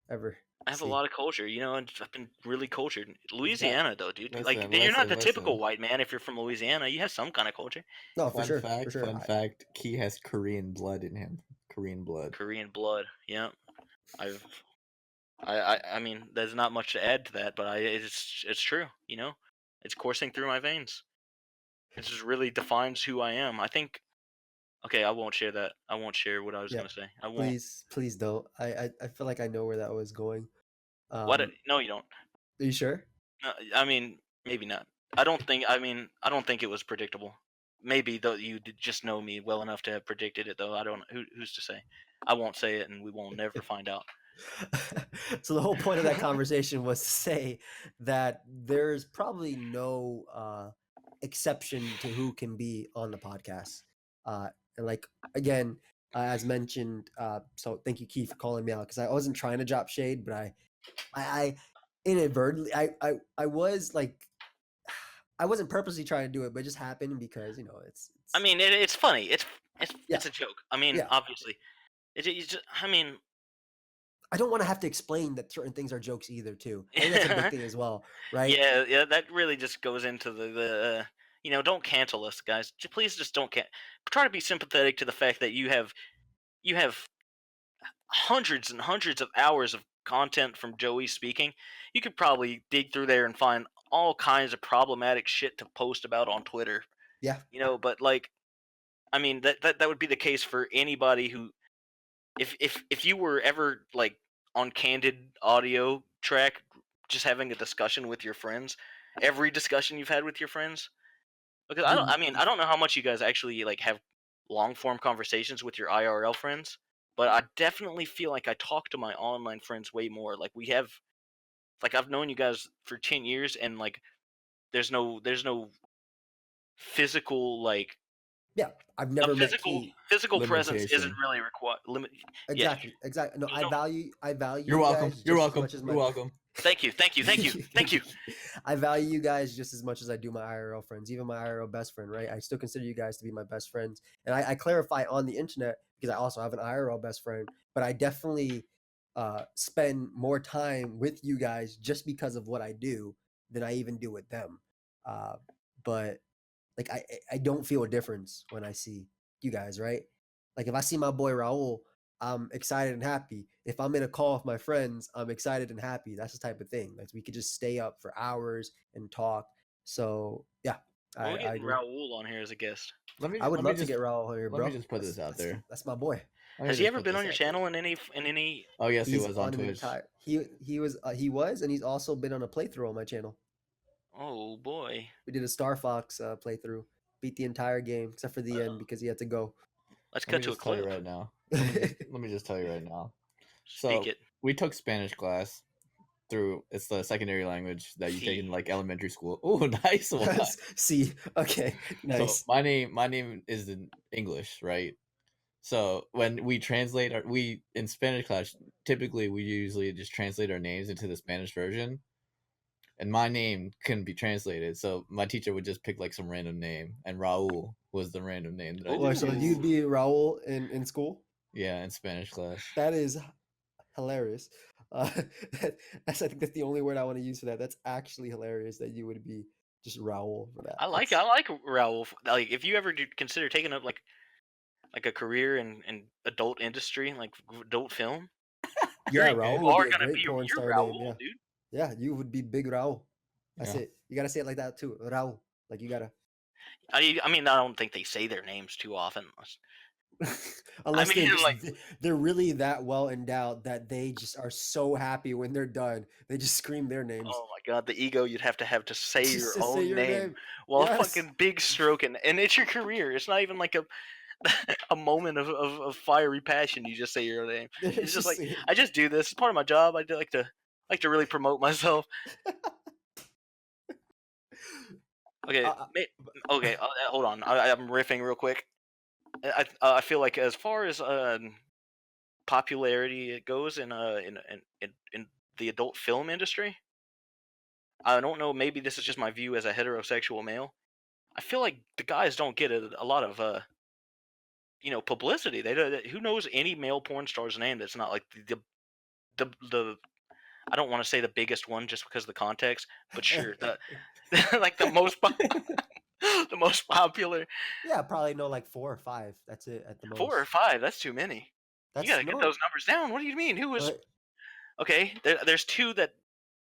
A: ever
B: I have a
A: see.
B: lot of culture, you know, and I've been really cultured.
A: He's got
B: Louisiana, though, dude. Like,
C: Listen,
B: you're not
C: listen,
B: the typical
C: listen.
B: white man if you're from Louisiana. You have some kind of culture.
A: no, for sure, for sure.
C: Fun fact. Key has Korean blood in him. Korean blood.
B: Korean blood. Yeah, I've. I mean, there's not much to add to that, but it's true. You know, it's coursing through my veins. It just really defines who I am. I think Okay, I won't share that. I won't share what I was
A: Yeah,
B: gonna say. I won't.
A: please don't. I feel like I know where that was going.
B: What?
A: Um,
B: No, you don't.
A: are you sure?
B: No, I mean, maybe not. I don't think. I mean, I don't think it was predictable. Maybe though you just know me well enough to have predicted it. Though I don't. Who's to say? I won't say it, and we won't never find out.
A: So the whole point of that conversation was to say that there's probably no exception to who can be on the podcast. And like again, as mentioned, so thank you, Keith, for calling me out because I wasn't trying to drop shade, but I inadvertently, I was like, I wasn't purposely trying to do it, but it just happened because it's
B: I mean, it's funny.
A: Yeah.
B: It's a joke. I mean,
A: Yeah.
B: obviously, it's just. I mean,
A: I don't want to have to explain that certain things are jokes either, too. I think that's a big thing as well, right?
B: yeah. That really just goes into the don't cancel us, guys. Please just don't try to be sympathetic to the fact that you have hundreds and hundreds of hours of content from Joey speaking. You could probably dig through there and find all kinds of problematic shit to post about on Twitter.
A: Yeah.
B: But like, I mean, that would be the case for anybody who, if you were ever like on Candid Audio track, just having a discussion with your friends, every discussion you've had with your friends, because I don't know how much you guys actually like have long form conversations with your IRL friends, but I definitely feel like I talk to my online friends way more. Like I've known you guys for 10 years, and like there's no physical like
A: Yeah. I've never met
B: physical
A: Keith.
B: presence isn't
C: Limitation.
B: really required.
A: Exactly. No,
B: There's
A: I
B: no-
A: value
C: You're
A: you
C: welcome.
A: guys
C: You're
A: just as
C: welcome.
A: much as
C: You're welcome.
B: Thank you.
A: I value you guys just as much as I do my IRL friends, even my IRL best friend, right? I still consider you guys to be my best friends. And I clarify on the internet because I also have an IRL best friend, but I definitely spend more time with you guys just because of what I do than I even do with them. But like I don't feel a difference when I see you guys, right? Like if I see my boy Raul, I'm excited and happy. If I'm in a call with my friends, I'm excited and happy. That's the type of thing. Like we could just stay up for hours and talk. So yeah,
B: We're
A: I
B: getting
A: agree.
B: Raul on here as a guest.
A: I would love to get Raul here, bro.
C: Let me just put this out there.
A: That's my boy.
B: Has he ever been on your channel in any?
C: Oh yes, he
A: He's
C: was on Twitch.
A: He was, and he's also been on a playthrough on my channel.
B: Oh boy.
A: We did a Star Fox playthrough. Beat the entire game except for the end because he had to go.
B: Let's
C: Let
B: cut
C: me
B: to a
C: just tell you
B: clip.
C: right now. Let me just tell you right now.
B: Speak
C: So
B: it.
C: we took Spanish class through. It's the secondary language that you take in
B: See.
C: like elementary school. Oh, nice one.
A: See, okay, nice.
C: So my name is in English, right? So when we translate we in Spanish class, typically we usually just translate our names into the Spanish version. And my name couldn't be translated, so my teacher would just pick like some random name, and Raul was the random name that I
A: Oh,
C: just
A: so
C: used.
A: you'd be Raul in school?
C: Yeah, in Spanish class.
A: That is hilarious. Uh, I think that's the only word I want to use for that. That's actually hilarious that you would be just Raul for that.
B: I like Raul. Like if you ever do consider taking up like a career in adult industry, like adult film,
A: Yeah,
B: you
A: Raul would
B: are
A: be a
B: gonna
A: great
B: be
A: porn
B: you're
A: star
B: Raul,
A: name. Yeah,
B: dude.
A: yeah, you would be big Raul. That's
C: Yeah.
A: it. You gotta say it like that too, Raul. Like you gotta.
B: I mean, I don't think they say their names too often.
A: Unless
B: mean, like-
A: they're really that well endowed that they just are so happy when they're done. They just scream their names.
B: Oh my god, the ego you'd have to say
A: Just
B: your
A: to say
B: own
A: your
B: name while
A: Yes.
B: fucking big stroking, and it's your career. It's not even like a a moment of fiery passion. You just say your name. It's just like I just do this. It's part of my job. I do like to really promote myself. Okay, okay. Hold on. I'm riffing real quick. I feel like as far as popularity it goes in the adult film industry, I don't know. Maybe this is just my view as a heterosexual male. I feel like the guys don't get a lot of publicity. Who knows any male porn star's name that's not like the I don't want to say the biggest one just because of the context, but sure, the like the most the most popular.
A: Yeah, probably know like 4 or 5. That's it at the most.
B: 4 or 5, that's too many.
A: That's
B: You gotta get those numbers down. What do you mean? Who was okay? There's 2 that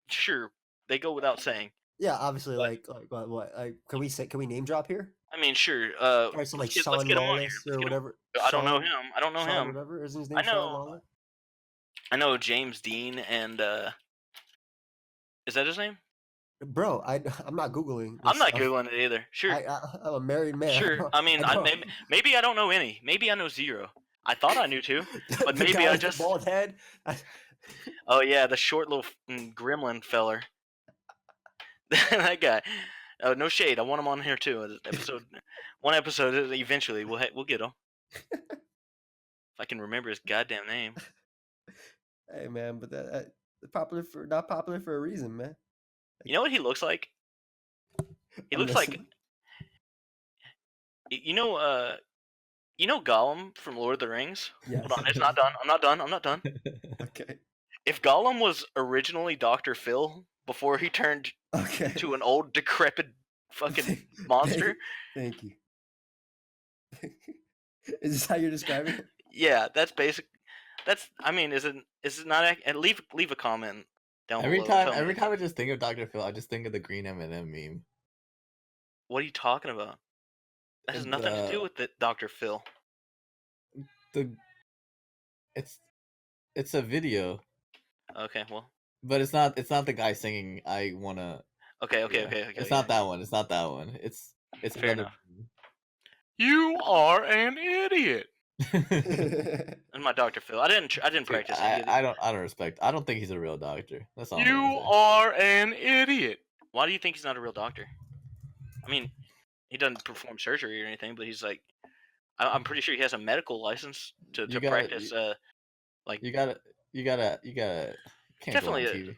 B: sure they go without saying.
A: Yeah, obviously,
B: But-
A: like what? Like, can we name drop here?
B: I mean, sure.
A: All right, so like
B: Let's
A: Sean
B: get him on here.
A: Lawless
B: Let's
A: or
B: get him.
A: whatever.
B: I don't know
A: Sean,
B: him. I don't know
A: Sean,
B: him.
A: whatever. Isn't his
B: I
A: name Sean
B: know.
A: Lawless?
B: I know James Dean and is that his name?
A: Bro, I'm not googling this
B: I'm not
A: stuff.
B: googling it either. Sure.
A: I'm a married man.
B: Sure. I mean, maybe I don't know any. Maybe I know zero. I thought I knew two, but
A: the
B: maybe
A: guy
B: I
A: with
B: just.
A: the bald head.
B: Oh yeah, the short little gremlin feller. That guy. Oh, no shade. I want him on here too. One episode. Eventually, we'll get him. If I can remember his goddamn name.
A: Hey man, but that not popular for a reason, man.
B: You know what he looks like? He
A: I'm
B: looks
A: listening.
B: like you know Gollum from Lord of the Rings.
A: Yes.
B: Hold on, it's not done. I'm not done.
A: Okay.
B: If Gollum was originally Dr. Phil before he turned
A: Okay.
B: into an old decrepit fucking monster,
A: Thank you. Is this how you're describing it?
B: yeah, that's basic. I mean, is it not? And leave a comment down
C: Every
B: below.
C: time I just think of Dr. Phil, I just think of the green M&M meme.
B: What are you talking about? That has nothing to do with Dr. Phil.
C: It's a video.
B: Okay, well.
C: But it's not the guy singing I wanna.
B: Okay.
C: It's not that one. It's not that one. It's
B: fair
C: another.
B: enough. You are an idiot. And my Dr. Phil. I didn't practice.
C: I don't respect. I don't think he's a real doctor. That's all.
B: You are an idiot. Why do you think he's not a real doctor? I mean, he doesn't perform surgery or anything, but he's like, I'm pretty sure he has a medical license to practice. Like
C: you gotta. Can't
B: definitely.
C: Go on TV.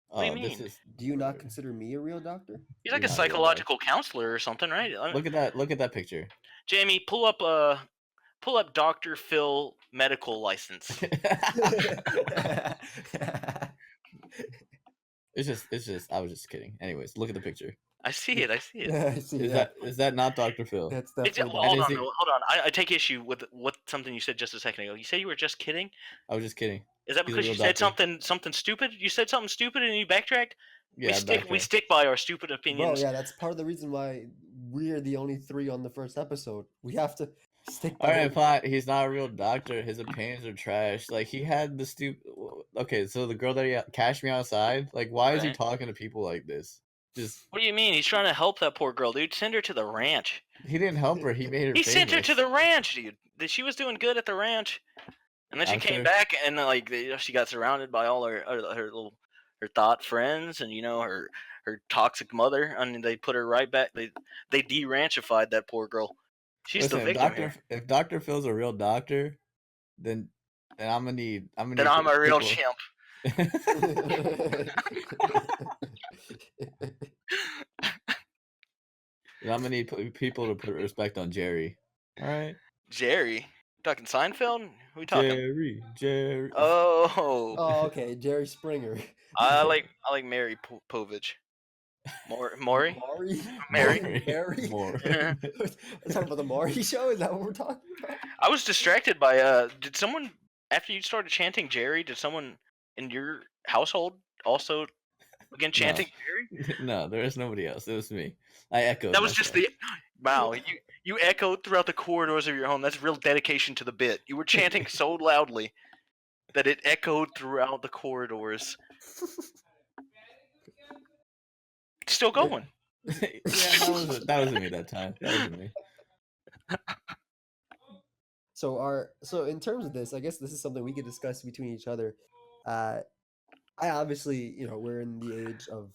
B: What do you mean?
A: Do you not consider me a real doctor?
B: He's like a psychological counselor or something, right?
C: Look at that. Look at that picture.
B: Jamie, pull up Dr. Phil medical license.
C: It's just. I was just kidding. Anyways, look at the picture.
B: I see it.
A: I see
C: is that not Dr. Phil?
A: That's definitely.
B: Hold on. I take issue with something you said just a second ago. You said you were just kidding.
C: I was just kidding.
B: Is that because you said something stupid? You said something stupid and you backtracked.
C: Yeah,
B: we stick by our stupid opinions.
A: Bro, yeah, that's part of the reason why we're the only 3 on the first episode. We have to stick by.
C: All right, fine. He's not a real doctor. His opinions are trash. Like he had the stupid. Okay, so the girl that he cashed me outside. Like, why is he talking to people like this? Just.
B: What do you mean? He's trying to help that poor girl, dude. Send her to the ranch.
C: He didn't help her. He made her.
B: He sent her to the ranch, dude. She was doing good at the ranch, and then she came back, and like she got surrounded by all her thought friends, and her toxic mother, and they put her right back. They de-ranchified that poor girl. She's the victim here.
C: If Dr. Phil's a real doctor, then I'm gonna need.
B: Then I'm a real chimp.
C: I'm gonna need people to put respect on Jerry. All right.
B: Jerry, you talking Seinfeld? Who we talking?
C: Jerry.
B: Oh.
A: Oh, okay, Jerry Springer.
B: I like Mary Povich. Maury?
A: Mary?
C: More.
A: We're talking about the Maury show? Is that what we're talking about?
B: I was distracted by did someone, after you started chanting Jerry, did someone in your household also begin chanting Jerry?
C: No, there is nobody else. It was me. I echoed.
B: That was just wow, you echoed throughout the corridors of your home. That's real dedication to the bit. You were chanting so loudly that it echoed throughout the corridors. Still going.
C: Yeah, that wasn't me that time. That wasn't me.
A: So in terms of this, I guess this is something we could discuss between each other. I obviously, we're in the age of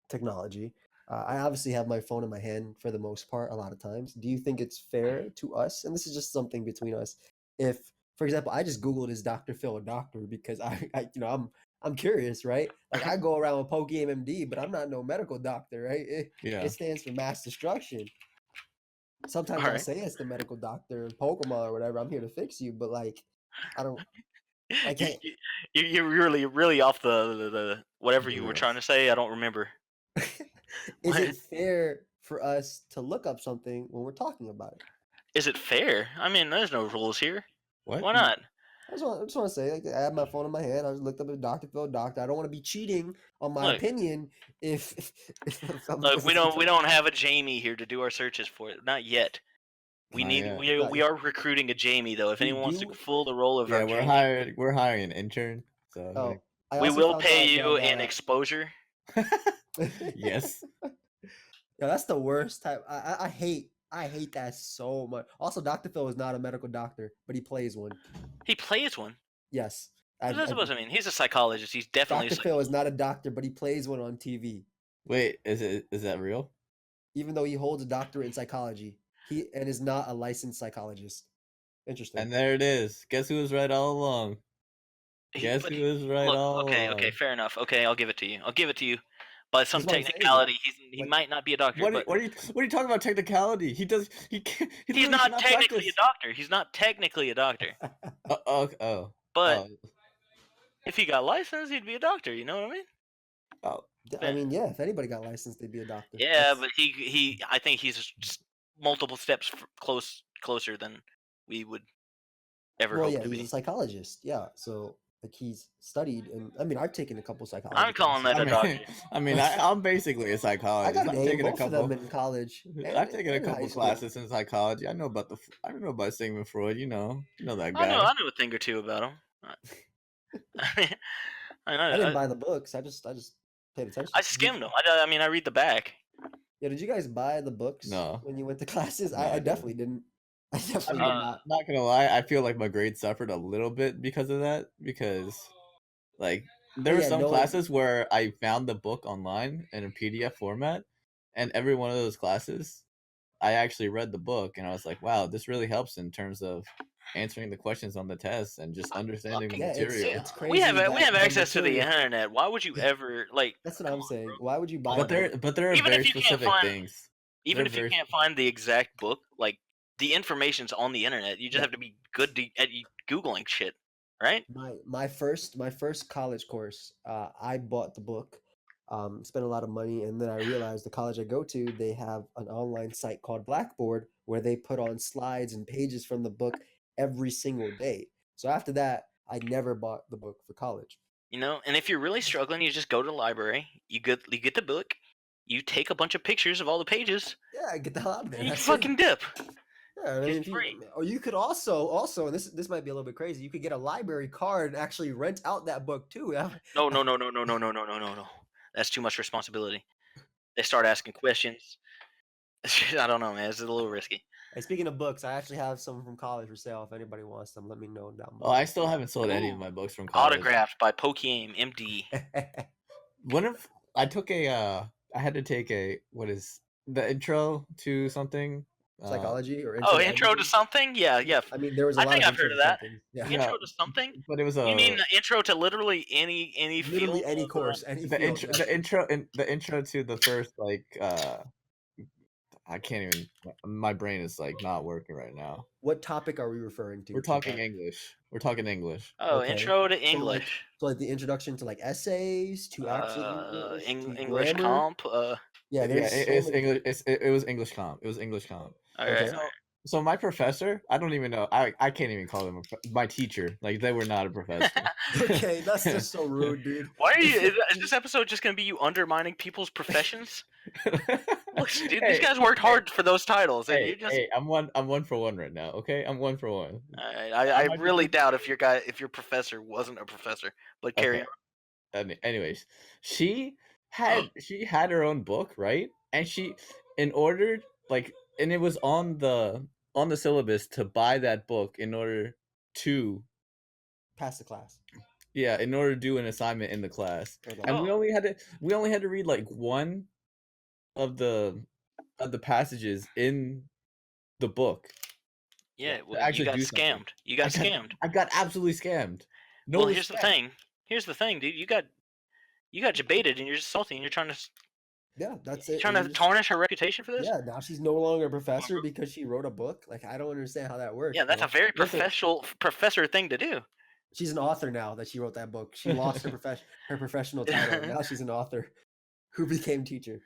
A: technology. I obviously have my phone in my hand for the most part a lot of times. Do you think it's fair to us, and this is just something between us, if, for example, I just Googled, is Dr. Phil a doctor, because I'm curious, right? Like, I go around with pokeaimMD, but I'm not no medical doctor, right? It stands for mass destruction. Sometimes I say it's the medical doctor in Pokemon or whatever. I'm here to fix you, but like, I can't.
B: You're really off the whatever you were trying to say. I don't remember.
A: Is it fair for us to look up something when we're talking about it?
B: Is it fair? I mean, there's no rules here.
C: What?
B: Why not?
A: I just want to say, like, I had my phone in my hand. I just looked up a Dr. Phil doctor. I don't want to be cheating on my
B: Look.
A: opinion if
B: Look, we don't have a Jamie here to do our searches for it. Not yet. We
C: Not
B: need
C: yet.
B: we are recruiting a Jamie though. If
A: We
B: anyone wants to
A: do-
B: fill the role of
C: Yeah,
B: our
C: we're
B: Jamie,
C: hiring an intern. So
A: Oh, I
B: we
A: also
B: will
A: found
B: pay
A: out
B: you
A: that,
B: in exposure.
C: yes.
A: Yeah, that's the worst type. I hate that so much. Also, Dr. Phil is not a medical doctor, but he plays one.
B: He plays one.
A: Yes.
B: What is that supposed to mean? He's a psychologist. He's definitely
A: Dr. Phil is not a doctor, but he plays one on TV.
C: Wait, is that real?
A: Even though he holds a doctorate in psychology, he is not a licensed psychologist. Interesting.
C: And there it is. Guess who was right all along? Guess who was right all
B: okay,
C: along?
B: okay, fair enough. Okay, I'll give it to you. I'll give it to you. By some
A: That's what I'm saying.
B: technicality, he
A: Like-
B: might not be a doctor.
C: What
B: but
C: are you talking about technicality? He can't.
B: he's
C: literally
B: not
C: cannot
B: technically
C: practice.
B: a doctor. He's not technically a doctor. But if he got licensed, he'd be a doctor. You know what I mean?
C: oh.
A: I mean, yeah, if anybody got licensed, they'd be a doctor.
B: Yeah,
A: That's-
B: but he I think he's just multiple steps closer than we would ever
A: well,
B: hope
A: yeah,
B: to
A: he's
B: be.
A: a psychologist. Yeah, so like he's studied, and I mean, I've taken a couple psychology.
B: I'm calling that
A: classes.
B: a
C: I mean,
B: doctor.
C: I'm basically a
A: I
C: psychologist.
A: got
C: I've
A: an A in
C: taken a
A: both of
C: couple.
A: them in college.
C: I've taken a
A: and high
C: couple
A: school.
C: classes in psychology. I know about Sigmund Freud. You know that
B: I
C: guy.
B: know a thing or two about him. I know.
A: I didn't buy the books. I just paid attention.
B: I skimmed them. I mean, I read the back.
A: Yeah, did you guys buy the books
C: No.
A: when you went to classes?
C: No,
A: I
C: I
A: definitely didn't. I definitely
C: mean,
A: did not.
C: Not gonna lie, I feel like my grades suffered a little bit because of that. Because, like, there were
A: yeah,
C: some
A: no-
C: classes where I found the book online in a PDF format, and every one of those classes, I actually read the book, and I was like, "Wow, this really helps in terms of answering the questions on the test and just understanding the
A: Yeah,
C: material."
A: it's crazy.
B: We have
A: that
B: access to the
A: material-
B: internet. Why would you ever like?
A: That's what
B: come
A: I'm
B: on,
A: saying.
B: bro.
A: Why would you buy?
C: But
A: a book?
C: there are
B: Even if
C: very
B: you can't
C: specific
B: find-
C: things.
B: Even
C: They're
B: if you
C: very-
B: can't find the exact book, like the information's on the internet. You just
A: Yeah.
B: have to be good at googling shit, right?
A: My first college course, I bought the book, spent a lot of money, and then I realized the college I go to, they have an online site called Blackboard where they put on slides and pages from the book every single day. So after that, I never bought the book for college.
B: You know, and if you're really struggling, you just go to the library. You get the book. You take a bunch of pictures of all the pages,
A: Yeah, get the hell out of there.
B: and you
A: That's it.
B: fucking dip.
A: Yeah, I mean,
B: It's free.
A: or you could also, and this might be a little bit crazy. You could get a library card and actually rent out that book too.
B: No. That's too much responsibility. They start asking questions. I don't know, man. It's a little risky.
A: Hey, speaking of books, I actually have some from college for sale. If anybody wants them, let me know down
C: Oh,
A: below.
C: I still haven't sold any of my books from college.
B: Autographed by pokeaimMD.
C: One of I took a I had to take a what is the intro to something
A: Psychology or
B: Oh, intro to
A: everything?
B: something? Yeah.
A: I mean, there was a
B: I
A: lot
B: think
A: of
B: I've heard
A: intro
B: of
A: to
B: that.
A: something. Yeah.
C: Yeah.
B: Intro to something?
C: but it was a
B: You mean the intro to literally any
A: Literally
B: field?
A: any
B: of,
A: course, any
C: the
A: field.
C: intro the intro to the first like I can't even my brain is like not working right now.
A: What topic are we referring to?
C: We're talking English. We're talking English.
B: Oh,
A: Okay.
B: intro to
A: So, like,
B: English.
A: So like the introduction to like essays, to actual English, to
B: English
A: grammar.
B: comp.
A: Yeah,
C: Yeah,
A: there's so
C: it's
A: many-
C: English. It was English comp. It was English comp.
B: All
A: Okay.
B: right.
C: So my professor, I don't even know. I can't even call them my teacher. Like they were not a professor.
A: Okay, that's just so rude, dude.
B: Why are you? Is this episode just gonna be you undermining people's professions? Look, dude, these guys worked hard for those titles, and you just.
C: Hey, I'm one for one right now. Okay, I'm 1 for 1.
B: Alright, I
C: might be
B: really
C: good.
B: doubt if your professor wasn't a professor, but carry
C: Okay.
B: on.
C: Anyways, she had her own book, right? And she, in order like, and it was on the syllabus to buy that book in order to
A: Pass the class.
C: in order to do an assignment in the class.
A: Okay.
C: And
B: Oh.
C: we only had to read like one of the passages in the book.
B: Yeah,
C: to
B: well,
C: actually
B: you got
C: do something.
B: scammed. You got scammed.
C: I got absolutely scammed. No
B: Well, here's the
C: respect.
B: thing. Here's the thing, dude. You got baited, and you're just salty, and you're trying to
A: Yeah, that's it.
B: trying
A: and
B: to
A: you just-
B: tarnish her reputation for this.
A: Yeah, now she's no longer a professor because she wrote a book. Like, I don't understand how that works.
B: Yeah, that's
A: bro.
B: a very
C: Listen.
B: professor thing to do.
A: She's an author now that she wrote that book. She lost her professional title. Now she's an author who became teacher.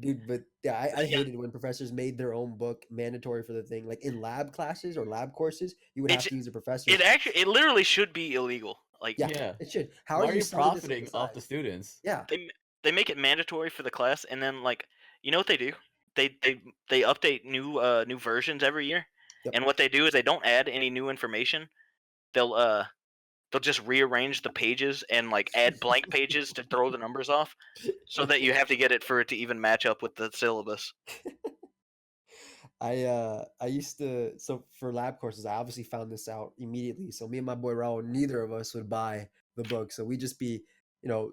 A: Dude, but yeah, I
B: Yeah,
A: hated when professors made their own book mandatory for the thing. Like in lab classes or lab courses, you would have
B: it's
A: to use a professor's.
B: it literally should be illegal. Like
A: Yeah,
C: Yeah.
A: it should. How
C: Why
A: are
C: are
A: you
C: you
A: selling this on the
C: profiting off
A: side?
C: the students?
A: Yeah.
B: they make it mandatory for the class, and then like you know what they do? They update new versions every year,
A: Yep.
B: and what they do is they don't add any new information. They'll just rearrange the pages and like add blank pages to throw the numbers off, so that you have to get it for it to even match up with the syllabus.
A: I used to, so for lab courses, I obviously found this out immediately. So me and my boy Raul, neither of us would buy the book. So we just be,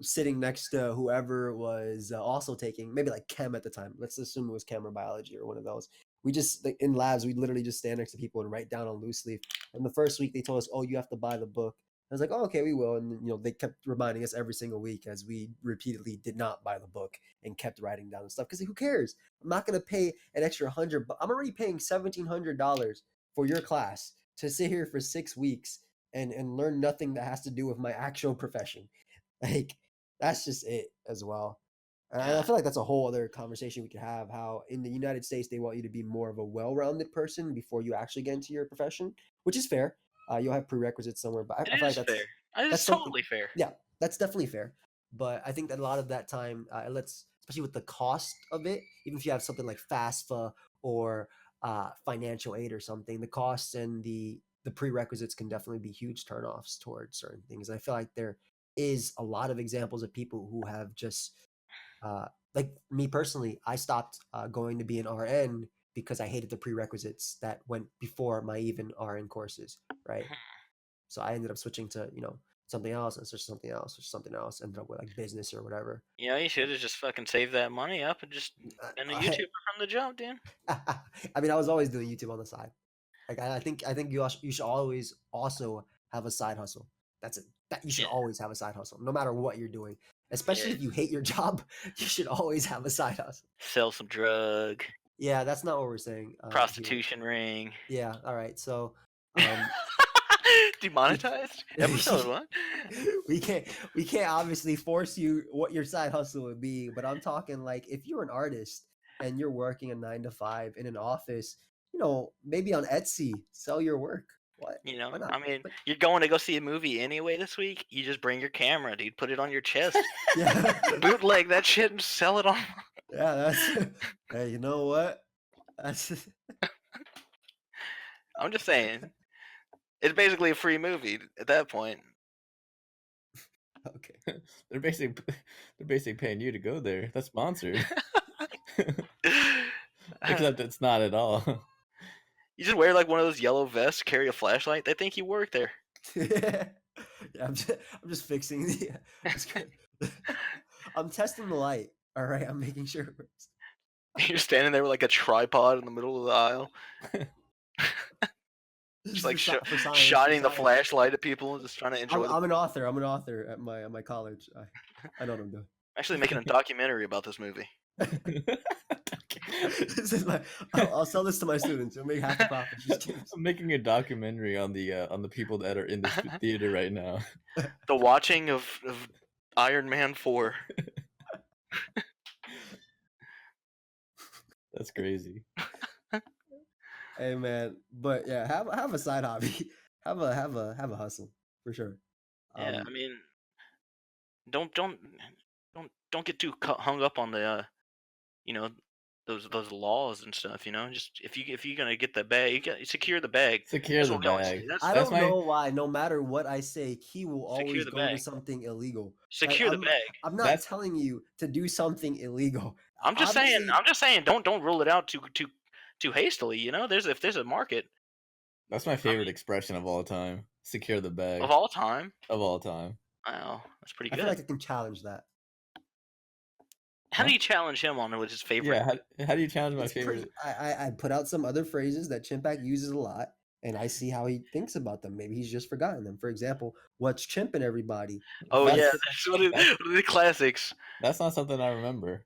A: sitting next to whoever was also taking maybe like chem at the time. Let's assume it was chem or biology or one of those. We just like, in labs, we literally just stand next to people and write down on loose leaf. And the first week they told us, "Oh, you have to buy the book." I was like, "Oh, okay, we will." And they kept reminding us every single week as we repeatedly did not buy the book and kept writing down the stuff because who cares? I'm not gonna pay an extra $100. I'm already paying $1,700 for your class to sit here for 6 weeks and learn nothing that has to do with my actual profession. Like that's just it as well. And I
B: Yeah.
A: feel like that's a whole other conversation we could have. How in the United States they want you to be more of a well-rounded person before you actually get into your profession, which is fair. You'll have prerequisites somewhere, but I
B: It
A: feel like
B: is fair.
A: that's
B: It's
A: something.
B: totally fair.
A: Yeah, that's definitely fair. But I think that a lot of that time, especially with the cost of it, even if you have something like FAFSA or financial aid or something, the costs and the prerequisites can definitely be huge turnoffs towards certain things. And I feel like there is a lot of examples of people who have just, like me personally, I stopped going to be an RN because I hated the prerequisites that went before my even RN courses, right? So I ended up switching to, something else and switch something else or something else. Ended up with like business or whatever.
B: You know, you should have just fucking saved that money up and just been a
A: I,
B: YouTuber from the jump, dude.
A: I mean, I was always doing YouTube on the side. Like I think you should always also have a side hustle. That's it. That you should
B: Yeah.
A: always have a side hustle, no matter what you're doing. Especially
B: Yeah.
A: if you hate your job, you should always have a side hustle.
B: Sell some drug,
A: Yeah, that's not what we're saying. Here.
B: prostitution ring.
A: Yeah. All right. So,
B: Demonetized? Episode 1?
A: we can't obviously force you what your side hustle would be, but I'm talking like if you're an artist and you're working a 9 to 5 in an office, maybe on Etsy, sell your work. What?
B: You know,
A: Why not?
B: I mean, you're going to go see a movie anyway this week. You just bring your camera, dude. Put it on your chest.
A: Yeah.
B: Bootleg that shit and sell it on.
A: Yeah, that's. Hey, you know what? That's.
B: I'm just saying. It's basically a free movie at that point.
A: Okay.
C: They're basically paying you to go there. That's sponsored. Except it's not at all.
B: You just wear like one of those yellow vests, carry a flashlight. They think you work there.
A: Yeah, I'm just fixing the. I'm testing the light. All right, I'm making sure it works.
B: You're standing there with like a tripod in the middle of the aisle, just like
A: for science,
B: shining
A: for
B: the
A: science.
B: flashlight at people and just trying to enjoy.
A: I'm an author. I'm an author at my college. I know what I'm doing.
B: Actually, making a documentary about this movie.
A: This is I'll sell this to my students. It'll make half the profit. Just kidding.
C: I'm making a documentary on the people that are in this theater right now.
B: The watching of Iron Man 4.
C: That's crazy.
A: Hey man, but yeah, have a side hobby. Have a hustle for sure.
B: Yeah, I mean, don't get too hung up on the those laws and stuff. Just if you're gonna get the bag, you got secure the bag.
C: Secure the bag.
A: I don't know why. No matter what I say, he will always go to something illegal.
B: Secure the bag.
A: I'm not telling you to do something illegal.
B: I'm just saying. Don't rule it out too hastily. If there's a market.
C: That's my favorite expression of all time. Secure the bag.
B: Of all time.
C: Of all time.
B: Wow, that's pretty good.
A: I feel like I can challenge that.
B: How do you challenge him on what's his favorite?
C: Yeah, how do you challenge my favorite?
A: I put out some other phrases that Chimpact uses a lot, and I see how he thinks about them. Maybe he's just forgotten them. For example, what's chimping everybody?
B: Oh that's one of the classics.
C: That's not something I remember,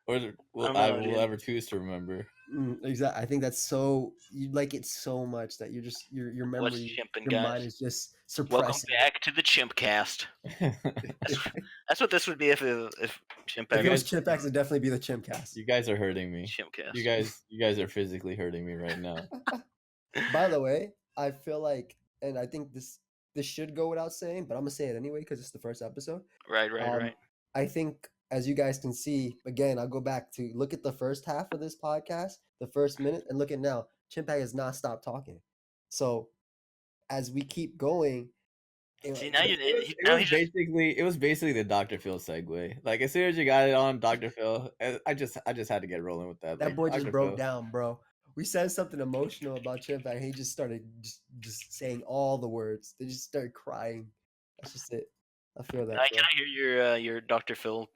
C: or I will ever choose to remember.
A: Exactly. I think that's so you like it so much that you're just your
B: What's
A: memory,
B: chimping,
A: your mind
B: guys?
A: is just
B: Welcome
A: suppressing.
B: back to the Chimpcast. That's what this would be if Chimpact
A: If it was
C: guys-
A: Chimpact, it'd definitely be the Chimpcast.
C: You guys are hurting me.
B: Chimpcast.
C: You guys are physically hurting me right now.
A: By the way, I feel like, and I think this should go without saying, but I'm gonna say it anyway because it's the first episode.
B: Right.
A: I think, as you guys can see, again, I'll go back to look at the first half of this podcast, the first minute, and look at now. Chimpact has not stopped talking. So as we keep going,
B: See, now
C: It was basically the Dr. Phil segue. Like as soon as you got it on Dr. Phil, I just had to get rolling with that.
A: that
C: Like,
A: boy just
C: Dr.
A: broke
C: Phil.
A: down, bro. We said something emotional about Chimpact, and he just started just saying all the words. They just started crying. That's just it. I feel that.
B: Can I hear your Dr. Phil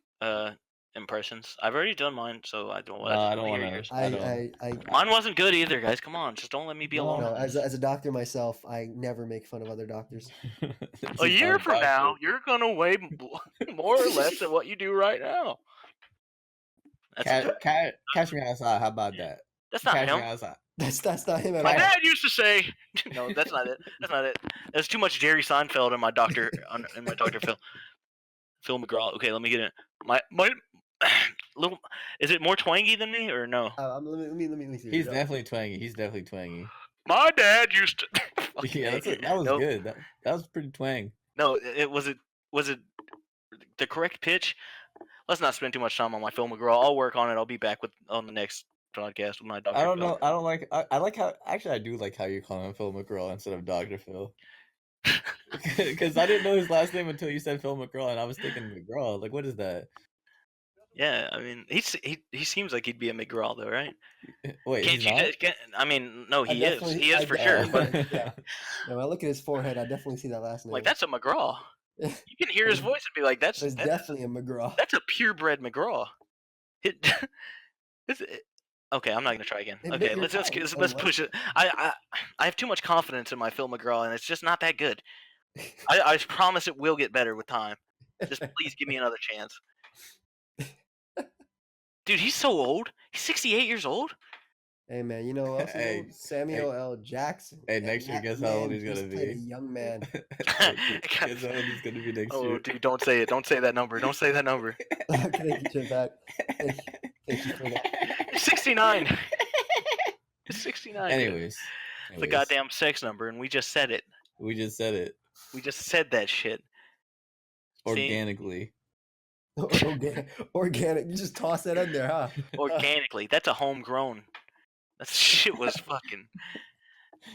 B: impressions? I've already done mine, so I don't.
C: No, I don't
B: hear
C: want
B: yours.
C: to.
B: Mine wasn't good either, guys. Come on, just don't let me be
C: No,
B: alone.
A: No,
B: in
A: as
B: this.
A: a doctor myself, I never make fun of other doctors.
B: A year from now, you're gonna weigh more or less than what you do right now.
C: Catch me outside. How about that?
B: That's not
C: Catch me
B: him.
C: outside.
A: That's not him at
B: My
A: all.
B: dad used to say, "No, that's not it. That's not it. There's too much Jerry Seinfeld in my Doctor Phil McGraw." Okay, let me get it. My little. Is it more twangy than me or no?
A: Let me see.
C: He's definitely twangy.
B: My dad used to.
C: Yeah, that was
B: Nope.
C: good. That was pretty twang.
B: No, it was the correct pitch. Let's not spend too much time on my Phil McGraw. I'll work on it. I'll be back on the next podcast with my Dr.
C: I don't
B: Phil.
C: know. I don't like. I like how. Actually, I do like how you call him Phil McGraw instead of Dr. Phil. Because I didn't know his last name until you said Phil McGraw, and I was thinking McGraw. Like, what is that?
B: Yeah, I mean, he seems like he'd be a McGraw though, right?
C: Wait,
B: Can't
C: he's
B: you
C: not?
B: I mean, no, he is.
A: definitely-
B: He is
A: I
B: for sure.
A: definitely-
B: But
A: yeah. No, I look at his forehead. I definitely see that last name.
B: like, that's a McGraw. You can hear his voice and be like,
A: There's definitely a McGraw.
B: that's a purebred McGraw. Okay, I'm not gonna try again.
A: Admit
B: Okay,
A: your
B: let's
A: time,
B: let's
A: somewhat.
B: push it. I have too much confidence in my Phil McGraw, and it's just not that good. I promise it will get better with time. Just please give me another chance. Dude, he's so old. He's 68 years old.
A: Hey man, you know who else? is
C: Hey,
A: old? Samuel L. Jackson.
C: Hey,
A: And
C: next year,
A: that
C: guess how old
A: man
C: he's gonna
A: just played
C: be?
A: a young man.
C: Guess how old he's gonna be next
B: Oh,
C: year?
B: dude, don't say it. Don't say that number. Don't say that number.
A: Thank you, Chimpact. Thank you for that.
B: He's 69. He's 69. dude.
C: Anyways,
B: It's a goddamn sex number, and we just said it.
C: we just said it
B: We just said that shit.
C: organically.
A: Organic. You just toss that in there, huh?
B: Organically. That's a homegrown. That shit was fucking.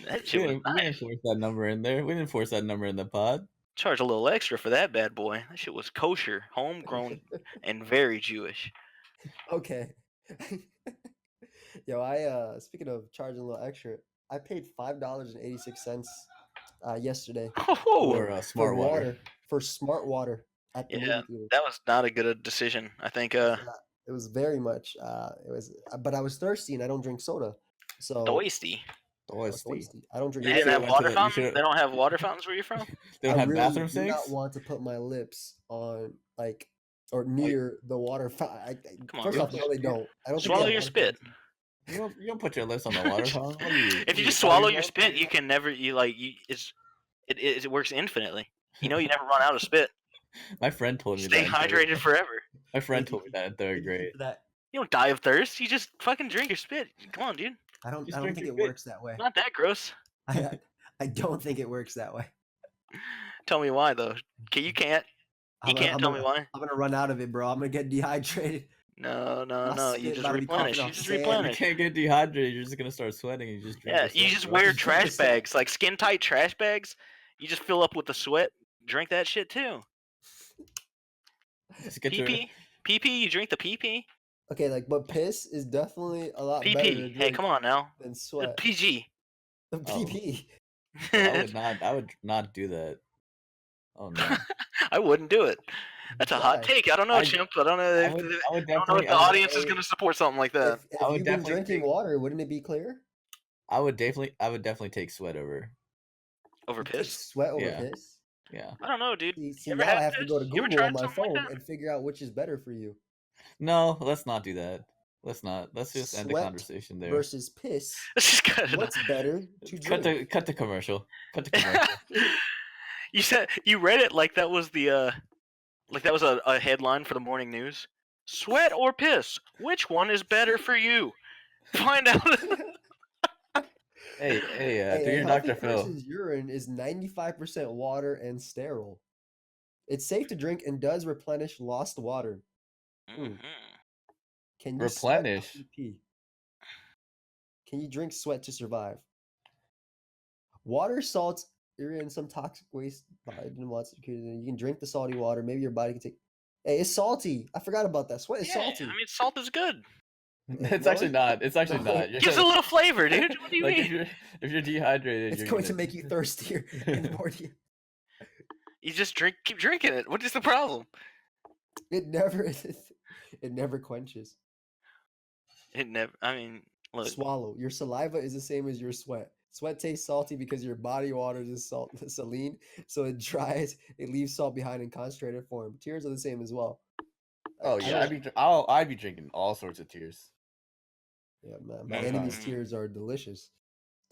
B: That shit was
C: We
B: nice.
C: didn't force that number in there. We didn't force that number in the pod.
B: Charge a little extra for that bad boy. That shit was kosher, homegrown, and very Jewish.
A: Okay. Yo, I speaking of charging a little extra, I paid $5.86 yesterday
B: Oh,
C: Or smart water.
A: for smart water at the
B: yeah,
A: movie theater.
B: that was not a good decision. I think
A: It was very much it was, but I was thirsty and I don't drink soda, so
B: Doisty.
A: I was thirsty. I don't drink.
B: They didn't
C: should've
B: have
C: went to
B: water
C: the- you
B: fountains.
C: should've-
B: They don't have water fountains where you're from.
C: They don't
A: I
C: have
A: really
C: bathroom
A: do
C: sinks.
A: not want to put my lips on or near the water fountain.
B: Come on,
A: First
B: bro.
A: off, no, they don't. I don't think they
B: Swallow
A: have
B: your
A: water
B: spit.
A: fountains.
C: You don't put your lips on the water fountain. What are you?
B: If you just swallow your spit, you can never. It works infinitely. You know, you never run out of spit.
C: My friend told me
B: Stay
C: that. in third-
B: hydrated forever.
C: My friend
A: Thank you.
C: told me that in
A: Thank
C: third
A: you
C: grade.
A: for that.
B: You don't die of thirst. You just fucking drink your spit. Come on, dude.
A: I don't
C: Just
A: think
C: drink
A: it
C: your spit.
A: works that way.
B: Not that gross.
A: I don't think it works that way.
B: Tell me why though. You can't. You can't tell me why.
A: I'm gonna run out of it, bro. I'm gonna get dehydrated.
B: No.
A: My
B: You
A: spit
B: just
A: about to be coughing
B: replenish. You
A: off
B: just
A: sand.
C: You
B: replenish.
C: can't get dehydrated. You're just gonna start sweating. And you just drink
B: Yeah,
C: the
B: you
C: sweat,
B: just
C: bro.
B: wear
A: Just drink
B: trash
A: the sweat.
B: bags, like skin tight trash bags. You just fill up with the sweat. Drink that shit too.
C: Just get your
B: PP. You drink the PP.
A: Okay, but piss is definitely a lot better to
B: PP. Hey,
A: drink
B: come on now.
A: than
B: The
A: sweat.
B: PG.
A: The PP.
C: I would not do that. Oh no.
B: I wouldn't do it. That's a hot
A: Why?
B: take. I don't know,
C: I-
B: Chimp. I don't know
C: I
B: if,
C: would
B: I don't know if
C: definitely.
B: the audience is gonna support something like that.
A: If
C: I would
A: you've been
C: definitely
A: drinking
C: take-
A: water, wouldn't it be clear?
C: I would definitely take sweat over.
B: Over
A: You take
B: piss?
A: Sweat over
C: Yeah.
A: piss.
C: Yeah.
B: I don't know, dude.
A: See,
B: You ever
A: now I
B: had
A: have to go to
B: piss? You ever
A: Google on
B: tried
A: my
B: something like
A: phone
B: that?
A: and figure out which is better for you.
C: No, let's not do that. Let's not. Let's just end the
A: Sweat
C: conversation there.
A: versus piss.
B: Let's just cut it.
A: What's better to
C: Cut
A: drink?
C: the commercial. Cut the commercial.
B: You read it like that was the like that was a headline for the morning news. Sweat or piss? Which one is better for you? Find out.
C: Hey, do
A: A
C: your
A: healthy
C: Dr. Phil.
A: person's urine is 95% water and sterile. It's safe to drink and does replenish lost water.
B: Mhm.
A: Can you sweat
C: Replenish?
A: after you pee? Can you drink sweat to survive? Water, salts, urine, and some toxic waste. You can drink the salty water. Maybe your body can take. Hey, it's salty. I forgot about that. Sweat is
B: Yeah,
A: salty.
B: I mean, salt is good.
C: It's
A: No,
C: actually not. It's actually
A: no.
C: not.
B: Gives a little flavor, dude. What do you
C: Like
B: mean?
C: if you're dehydrated,
A: It's
C: you're
A: going
C: gonna...
A: to make you thirstier and more.
B: You just keep drinking it. What is the problem?
A: It never quenches.
B: It never. I mean, look.
A: Swallow. Your saliva is the same as your sweat. Sweat tastes salty because your body water is saline, so it dries. It leaves salt behind in concentrated form. Tears are the same as well.
C: Oh yeah, I'd be drinking all sorts of tears.
A: Yeah, man. My
C: One
A: enemy's
C: time.
A: tears are delicious,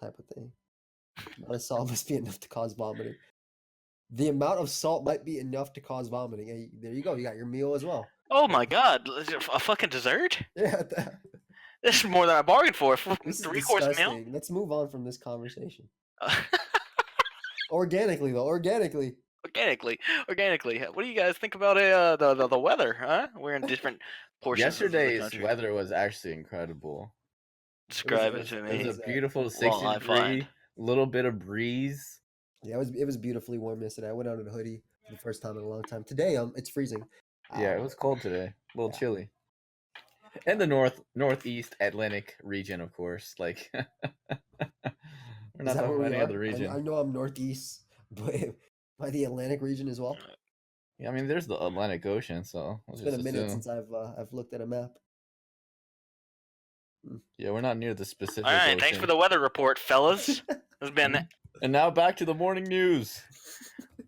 A: type of thing. Amount of salt must be enough to cause vomiting. The amount of salt might be enough to cause vomiting. Hey, there you go. You got your meal as well.
B: Oh my God! Is it a fucking dessert?
A: Yeah.
B: This is more than I bargained for. A fucking
A: This is
B: 3-course meal.
A: disgusting. Let's move on from this conversation. Organically, though. Organically.
B: Organically. What do you guys think about the weather? Huh? We're in different portions.
C: Yesterday's
B: of the country.
C: weather was actually incredible.
B: Describe it to
C: It
B: me.
C: was a beautiful
B: Well,
C: 60
B: I
C: degree,
B: find.
C: little bit of breeze.
A: Yeah, it was beautifully warm yesterday. I went out in a hoodie for the first time in a long time. Today, it's freezing.
C: Yeah, it was cold today. A little
A: yeah.
C: chilly. And the northeast Atlantic region, of course. Like we're not talking about any other region.
A: I know I'm northeast, but by the Atlantic region as well.
C: Yeah, I mean there's the Atlantic Ocean, so
A: It's been a minute since I've looked at a map.
C: Yeah, we're not near the specific.
B: All right,
C: ocean.
B: thanks for the weather report, fellas. It's been.
C: And now back to the morning news.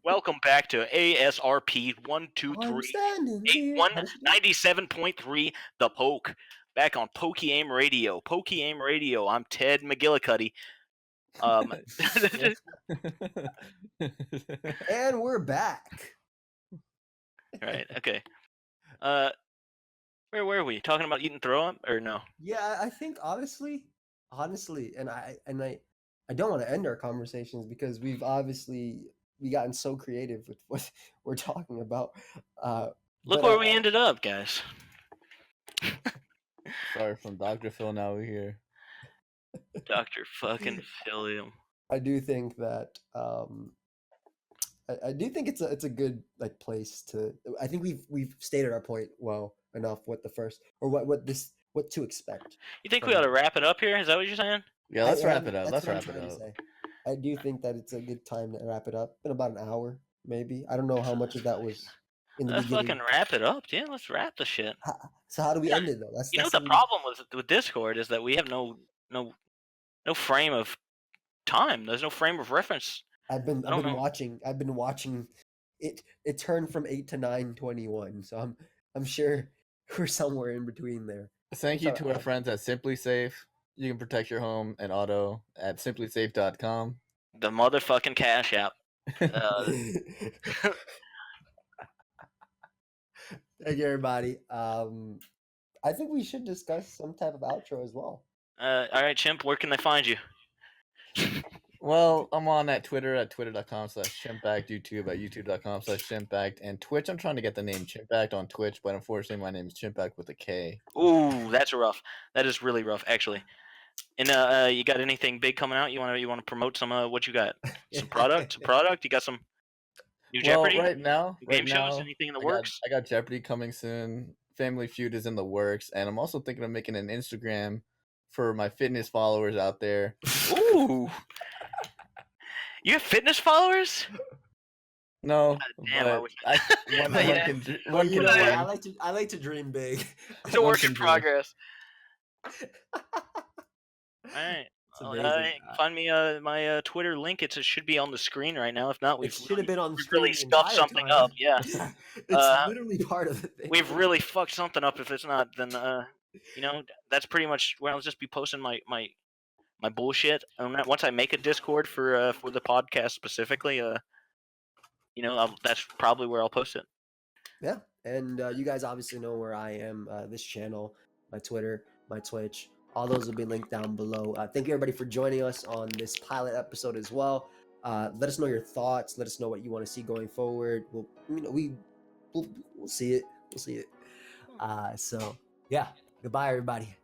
B: Welcome back to ASRP 123.8197.3 The Poke. Back on PokeAim Radio. PokeAim Radio. I'm Ted McGillicuddy.
A: And we're back.
B: Right. Okay. Where were we? Talking about eating throw up or no?
A: Yeah, I think honestly, and I don't want to end our conversations because we've gotten so creative with what we're talking about.
B: Look where we ended up, guys.
C: Sorry, from Dr. Phil. Now we're here.
B: Dr. fucking Philium.
A: I do think that I do think it's a good like place to. I think we've stated our point well enough. What to expect.
B: You think we ought to wrap it up here? Is that what you're saying?
C: Yeah, let's wrap it up.
A: That's
C: Let's
A: what I'm
C: wrap it
A: trying to
C: up.
A: say. I do think that it's a good time to wrap it up. It's been about an hour, maybe. I don't know how much of that was in the
B: Let's
A: beginning.
B: fucking wrap it up. Yeah, let's wrap the shit.
A: So how do we end it though?
B: You know what the problem with Discord is that we have no frame of time. There's no frame of reference.
A: I've been watching it turned from 8 to 9:21. So I'm sure we're somewhere in between there.
C: Thank you to our friends at Simply Safe. You can protect your home and auto at simplysafe.com.
B: The motherfucking Cash App.
A: Thank you, everybody. I think we should discuss some type of outro as well.
B: All right, Chimp, where can they find you?
C: Well, I'm on at Twitter at twitter.com/Chimpact, YouTube at youtube.com/Chimpact, and Twitch. I'm trying to get the name Chimpact on Twitch, but unfortunately my name is Chimpact with a K.
B: Ooh, that's rough. That is really rough, actually. And you got anything big coming out? You want to promote some what you got? Some product? You got some new Jeopardy?
C: Right now,
B: game shows? Anything in the works?
C: I got Jeopardy coming soon. Family Feud is in the works, and I'm also thinking of making an Instagram for my fitness followers out there.
B: Ooh. You have fitness followers?
C: No,
B: damn,
C: but I
A: like to dream big.
B: It's a work in progress. All right. Find me my Twitter link. It should be on the screen right now. If not,
A: It should have been on the
B: we've really
A: screen
B: stuffed something up. Yeah.
A: It's literally part of the thing.
B: We've really fucked something up. If it's not, then that's pretty much where I'll just be posting my bullshit. And once I make a Discord for the podcast specifically, that's probably where I'll post it.
A: Yeah, and you guys obviously know where I am. This channel, my Twitter, my Twitch, all those will be linked down below. Thank you everybody for joining us on this pilot episode as well. Let us know your thoughts. Let us know what you want to see going forward. We'll see it. We'll see it. So yeah, goodbye everybody.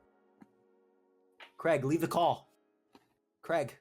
A: Craig, leave the call. Craig.